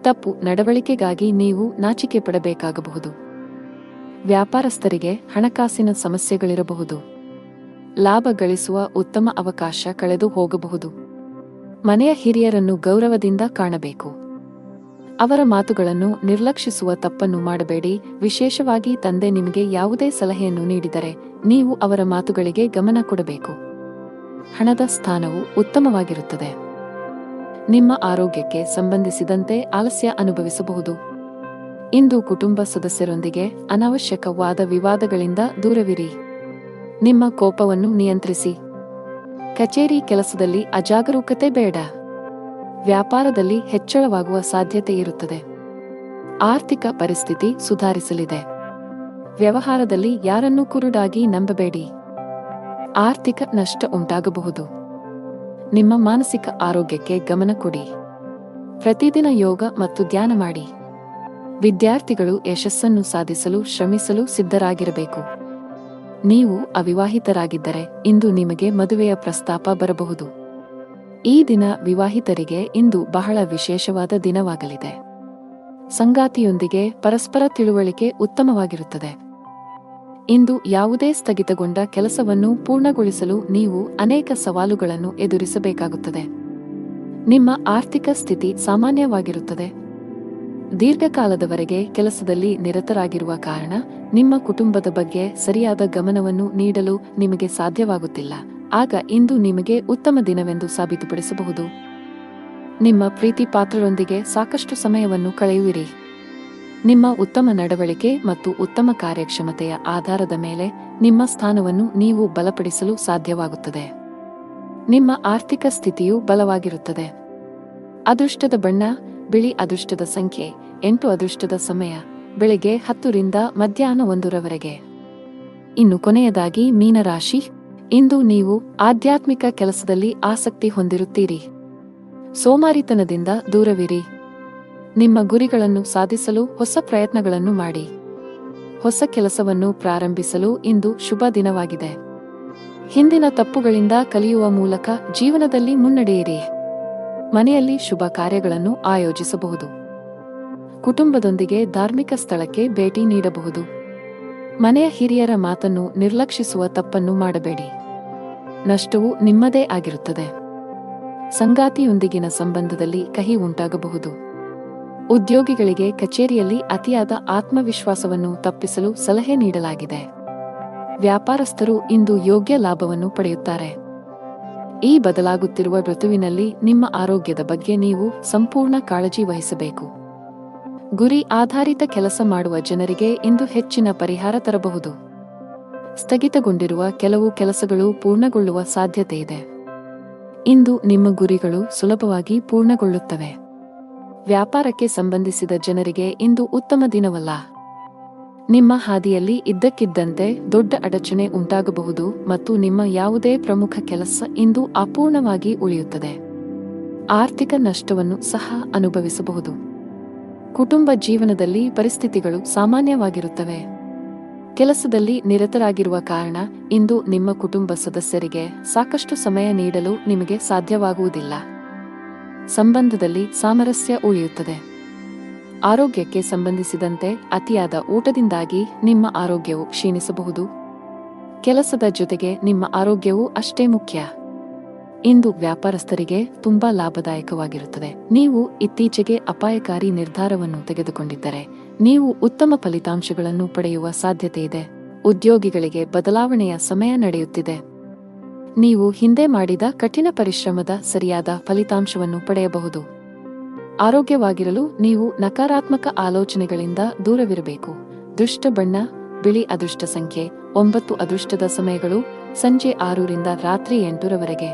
ತಪ್ಪು ನಡವಳಿಕೆಗಾಗಿ ನೀವು ನಾಚಿಕೆ ಪಡಬೇಕಾಗಬಹುದು. ವ್ಯಾಪಾರಸ್ಥರಿಗೆ ಹಣಕಾಸಿನ ಸಮಸ್ಯೆಗಳಿರಬಹುದು. ಲಾಭ ಗಳಿಸುವ ಉತ್ತಮ ಅವಕಾಶ ಕಳೆದು ಹೋಗಬಹುದು. ಮನೆಯ ಹಿರಿಯರನ್ನು ಗೌರವದಿಂದ ಕಾಣಬೇಕು. ಅವರ ಮಾತುಗಳನ್ನು ನಿರ್ಲಕ್ಷಿಸುವ ತಪ್ಪನ್ನು ಮಾಡಬೇಡಿ. ವಿಶೇಷವಾಗಿ ತಂದೆ ನಿಮಗೆ ಯಾವುದೇ ಸಲಹೆಯನ್ನು ನೀಡಿದರೆ ನೀವು ಅವರ ಮಾತುಗಳಿಗೆ ಗಮನ ಕೊಡಬೇಕು. ಹಣದ ಸ್ಥಾನವು ಉತ್ತಮವಾಗಿರುತ್ತದೆ. ನಿಮ್ಮ ಆರೋಗ್ಯಕ್ಕೆ ಸಂಬಂಧಿಸಿದಂತೆ ಆಲಸ್ಯ ಅನುಭವಿಸಬಹುದು. ಇಂದು ಕುಟುಂಬ ಸದಸ್ಯರೊಂದಿಗೆ ಅನಾವಶ್ಯಕ ವಾದ ವಿವಾದಗಳಿಂದ ದೂರವಿರಿ. ನಿಮ್ಮ ಕೋಪವನ್ನು ನಿಯಂತ್ರಿಸಿ. ಕಚೇರಿ ಕೆಲಸದಲ್ಲಿ ಅಜಾಗರೂಕತೆ ಬೇಡ. ವ್ಯಾಪಾರದಲ್ಲಿ ಹೆಚ್ಚಳವಾಗುವ ಸಾಧ್ಯತೆ ಇರುತ್ತದೆ. ಆರ್ಥಿಕ ಪರಿಸ್ಥಿತಿ ಸುಧಾರಿಸಲಿದೆ. ವ್ಯವಹಾರದಲ್ಲಿ ಯಾರನ್ನೂ ಕುರುಡಾಗಿ ನಂಬಬೇಡಿ. ಆರ್ಥಿಕ ನಷ್ಟ ಉಂಟಾಗಬಹುದು. ನಿಮ್ಮ ಮಾನಸಿಕ ಆರೋಗ್ಯಕ್ಕೆ ಗಮನ ಕೊಡಿ. ಪ್ರತಿದಿನ ಯೋಗ ಮತ್ತು ಧ್ಯಾನ ಮಾಡಿ. ವಿದ್ಯಾರ್ಥಿಗಳು ಯಶಸ್ಸನ್ನು ಸಾಧಿಸಲು ಶ್ರಮಿಸಲು ಸಿದ್ಧರಾಗಿರಬೇಕು. ನೀವು ಅವಿವಾಹಿತರಾಗಿದ್ದರೆ ಇಂದು ನಿಮಗೆ ಮದುವೆಯ ಪ್ರಸ್ತಾಪ ಬರಬಹುದು. ಈ ದಿನ ವಿವಾಹಿತರಿಗೆ ಇಂದು ಬಹಳ ವಿಶೇಷವಾದ ದಿನವಾಗಲಿದೆ. ಸಂಗಾತಿಯೊಂದಿಗೆ ಪರಸ್ಪರ ತಿಳುವಳಿಕೆ ಉತ್ತಮವಾಗಿರುತ್ತದೆ. ಇಂದು ಯಾವುದೇ ಸ್ಥಗಿತಗೊಂಡ ಕೆಲಸವನ್ನು ಪೂರ್ಣಗೊಳಿಸಲು ನೀವು ಅನೇಕ ಸವಾಲುಗಳನ್ನು ಎದುರಿಸಬೇಕಾಗುತ್ತದೆ. ನಿಮ್ಮ ಆರ್ಥಿಕ ಸ್ಥಿತಿ ಸಾಮಾನ್ಯವಾಗಿರುತ್ತದೆ. ದೀರ್ಘಕಾಲದವರೆಗೆ ಕೆಲಸದಲ್ಲಿ ನಿರತರಾಗಿರುವ ಕಾರಣ ನಿಮ್ಮ ಕುಟುಂಬದ ಬಗ್ಗೆ ಸರಿಯಾದ ಗಮನವನ್ನು ನೀಡಲು ನಿಮಗೆ ಸಾಧ್ಯವಾಗುತ್ತಿಲ್ಲ. ಆಗ ಇಂದು ನಿಮಗೆ ಉತ್ತಮ ದಿನವೆಂದು ಸಾಬೀತುಪಡಿಸಬಹುದು. ನಿಮ್ಮ ಪ್ರೀತಿ ಪಾತ್ರರೊಂದಿಗೆ ಸಾಕಷ್ಟು ಸಮಯವನ್ನು ಕಳೆಯುವಿರಿ. ನಿಮ್ಮ ಉತ್ತಮ ನಡವಳಿಕೆ ಮತ್ತು ಉತ್ತಮ ಕಾರ್ಯಕ್ಷಮತೆಯ ಆಧಾರದ ಮೇಲೆ ನಿಮ್ಮ ಸ್ಥಾನವನ್ನು ನೀವು ಬಲಪಡಿಸಲು ಸಾಧ್ಯವಾಗುತ್ತದೆ. ನಿಮ್ಮ ಆರ್ಥಿಕ ಸ್ಥಿತಿಯು ಬಲವಾಗಿರುತ್ತದೆ. ಅದೃಷ್ಟದ ಬಣ್ಣ ಬಿಳಿ. ಅದೃಷ್ಟದ ಸಂಖ್ಯೆ 8. ಅದೃಷ್ಟದ ಸಮಯ ಬೆಳಿಗ್ಗೆ 10 ರಿಂದ ಮಧ್ಯಾಹ್ನ 1 ಇನ್ನು ಕೊನೆಯದಾಗಿ ಮೀನರಾಶಿ. ಇಂದು ನೀವು ಆಧ್ಯಾತ್ಮಿಕ ಕೆಲಸದಲ್ಲಿ ಆಸಕ್ತಿ ಹೊಂದಿರುತ್ತೀರಿ. ಸೋಮಾರಿತನದಿಂದ ದೂರವಿರಿ. ನಿಮ್ಮ ಗುರಿಗಳನ್ನು ಸಾಧಿಸಲು ಹೊಸ ಪ್ರಯತ್ನಗಳನ್ನು ಮಾಡಿ. ಹೊಸ ಕೆಲಸವನ್ನು ಪ್ರಾರಂಭಿಸಲು ಇಂದು ಶುಭ ದಿನವಾಗಿದೆ. ಹಿಂದಿನ ತಪ್ಪುಗಳಿಂದ ಕಲಿಯುವ ಮೂಲಕ ಜೀವನದಲ್ಲಿ ಮುನ್ನಡೆಯಿರಿ. ಮನೆಯಲ್ಲಿ ಶುಭ ಕಾರ್ಯಗಳನ್ನು ಆಯೋಜಿಸಬಹುದು. ಕುಟುಂಬದೊಂದಿಗೆ ಧಾರ್ಮಿಕ ಸ್ಥಳಕ್ಕೆ ಭೇಟಿ ನೀಡಬಹುದು. ಮನೆಯ ಹಿರಿಯರ ಮಾತನ್ನು ನಿರ್ಲಕ್ಷಿಸುವ ತಪ್ಪನ್ನು ಮಾಡಬೇಡಿ. ನಷ್ಟವು ನಿಮ್ಮದೇ ಆಗಿರುತ್ತದೆ. ಸಂಗಾತಿಯೊಂದಿಗಿನ ಸಂಬಂಧದಲ್ಲಿ ಕಹಿ ಉಂಟಾಗಬಹುದು. ಉದ್ಯೋಗಿಗಳಿಗೆ ಕಚೇರಿಯಲ್ಲಿ ಅತಿಯಾದ ಆತ್ಮವಿಶ್ವಾಸವನ್ನು ತಪ್ಪಿಸಲು ಸಲಹೆ ನೀಡಲಾಗಿದೆ. ವ್ಯಾಪಾರಸ್ಥರು ಇಂದು ಯೋಗ್ಯ ಲಾಭವನ್ನು ಪಡೆಯುತ್ತಾರೆ. ಈ ಬದಲಾಗುತ್ತಿರುವ ಋತುವಿನಲ್ಲಿ ನಿಮ್ಮ ಆರೋಗ್ಯದ ಬಗ್ಗೆ ನೀವು ಸಂಪೂರ್ಣ ಕಾಳಜಿ ವಹಿಸಬೇಕು. ಗುರಿ ಆಧಾರಿತ ಕೆಲಸ ಮಾಡುವ ಜನರಿಗೆ ಇಂದು ಹೆಚ್ಚಿನ ಪರಿಹಾರ ತರಬಹುದು. ಸ್ಥಗಿತಗೊಂಡಿರುವ ಕೆಲವು ಕೆಲಸಗಳು ಪೂರ್ಣಗೊಳ್ಳುವ ಸಾಧ್ಯತೆಯಿದೆ. ಇಂದು ನಿಮ್ಮ ಗುರಿಗಳು ಸುಲಭವಾಗಿ ಪೂರ್ಣಗೊಳ್ಳುತ್ತವೆ. ವ್ಯಾಪಾರಕ್ಕೆ ಸಂಬಂಧಿಸಿದ ಜನರಿಗೆ ಇಂದು ಉತ್ತಮ ದಿನವಲ್ಲ. ನಿಮ್ಮ ಹಾದಿಯಲ್ಲಿ ಇದ್ದಕ್ಕಿದ್ದಂತೆ ದೊಡ್ಡ ಅಡಚಣೆ ಉಂಟಾಗಬಹುದು ಮತ್ತು ನಿಮ್ಮ ಯಾವುದೇ ಪ್ರಮುಖ ಕೆಲಸ ಇಂದು ಅಪೂರ್ಣವಾಗಿ ಉಳಿಯುತ್ತದೆ. ಆರ್ಥಿಕ ನಷ್ಟವನ್ನು ಸಹ ಅನುಭವಿಸಬಹುದು. ಕುಟುಂಬ ಜೀವನದಲ್ಲಿ ಪರಿಸ್ಥಿತಿಗಳು ಸಾಮಾನ್ಯವಾಗಿರುತ್ತವೆ. ಕೆಲಸದಲ್ಲಿ ನಿರತರಾಗಿರುವ ಕಾರಣ ಇಂದು ನಿಮ್ಮ ಕುಟುಂಬ ಸದಸ್ಯರಿಗೆ ಸಾಕಷ್ಟು ಸಮಯ ನೀಡಲು ನಿಮಗೆ ಸಾಧ್ಯವಾಗುವುದಿಲ್ಲ. ಸಂಬಂಧದಲ್ಲಿ ಸಾಮರಸ್ಯ ಉಳಿಯುತ್ತದೆ. ಆರೋಗ್ಯಕ್ಕೆ ಸಂಬಂಧಿಸಿದಂತೆ ಅತಿಯಾದ ಊಟದಿಂದಾಗಿ ನಿಮ್ಮ ಆರೋಗ್ಯವು ಕ್ಷೀಣಿಸಬಹುದು. ಕೆಲಸದ ಜೊತೆಗೆ ನಿಮ್ಮ ಆರೋಗ್ಯವೂ ಅಷ್ಟೇ ಮುಖ್ಯ. ಇಂದು ವ್ಯಾಪಾರಸ್ಥರಿಗೆ ತುಂಬಾ ಲಾಭದಾಯಕವಾಗಿರುತ್ತದೆ. ನೀವು ಇತ್ತೀಚೆಗೆ ಅಪಾಯಕಾರಿ ನಿರ್ಧಾರವನ್ನು ತೆಗೆದುಕೊಂಡಿದ್ದರೆ ನೀವು ಉತ್ತಮ ಫಲಿತಾಂಶಗಳನ್ನು ಪಡೆಯುವ ಸಾಧ್ಯತೆಯಿದೆ. ಉದ್ಯೋಗಿಗಳಿಗೆ ಬದಲಾವಣೆಯ ಸಮಯ ನಡೆಯುತ್ತಿದೆ. ನೀವು ಹಿಂದೆ ಮಾಡಿದ ಕಠಿಣ ಪರಿಶ್ರಮದ ಸರಿಯಾದ ಫಲಿತಾಂಶವನ್ನು ಪಡೆಯಬಹುದು. ಆರೋಗ್ಯವಾಗಿರಲು ನೀವು ನಕಾರಾತ್ಮಕ ಆಲೋಚನೆಗಳಿಂದ ದೂರವಿರಬೇಕು. ದುಷ್ಟ ಬಣ್ಣ ಬಿಳಿ. ಅದೃಷ್ಟ ಸಂಖ್ಯೆ 9. ಅದೃಷ್ಟದ ಸಮಯಗಳು ಸಂಜೆ 6 ರಿಂದ ರಾತ್ರಿ 8 ರವರೆಗೆ.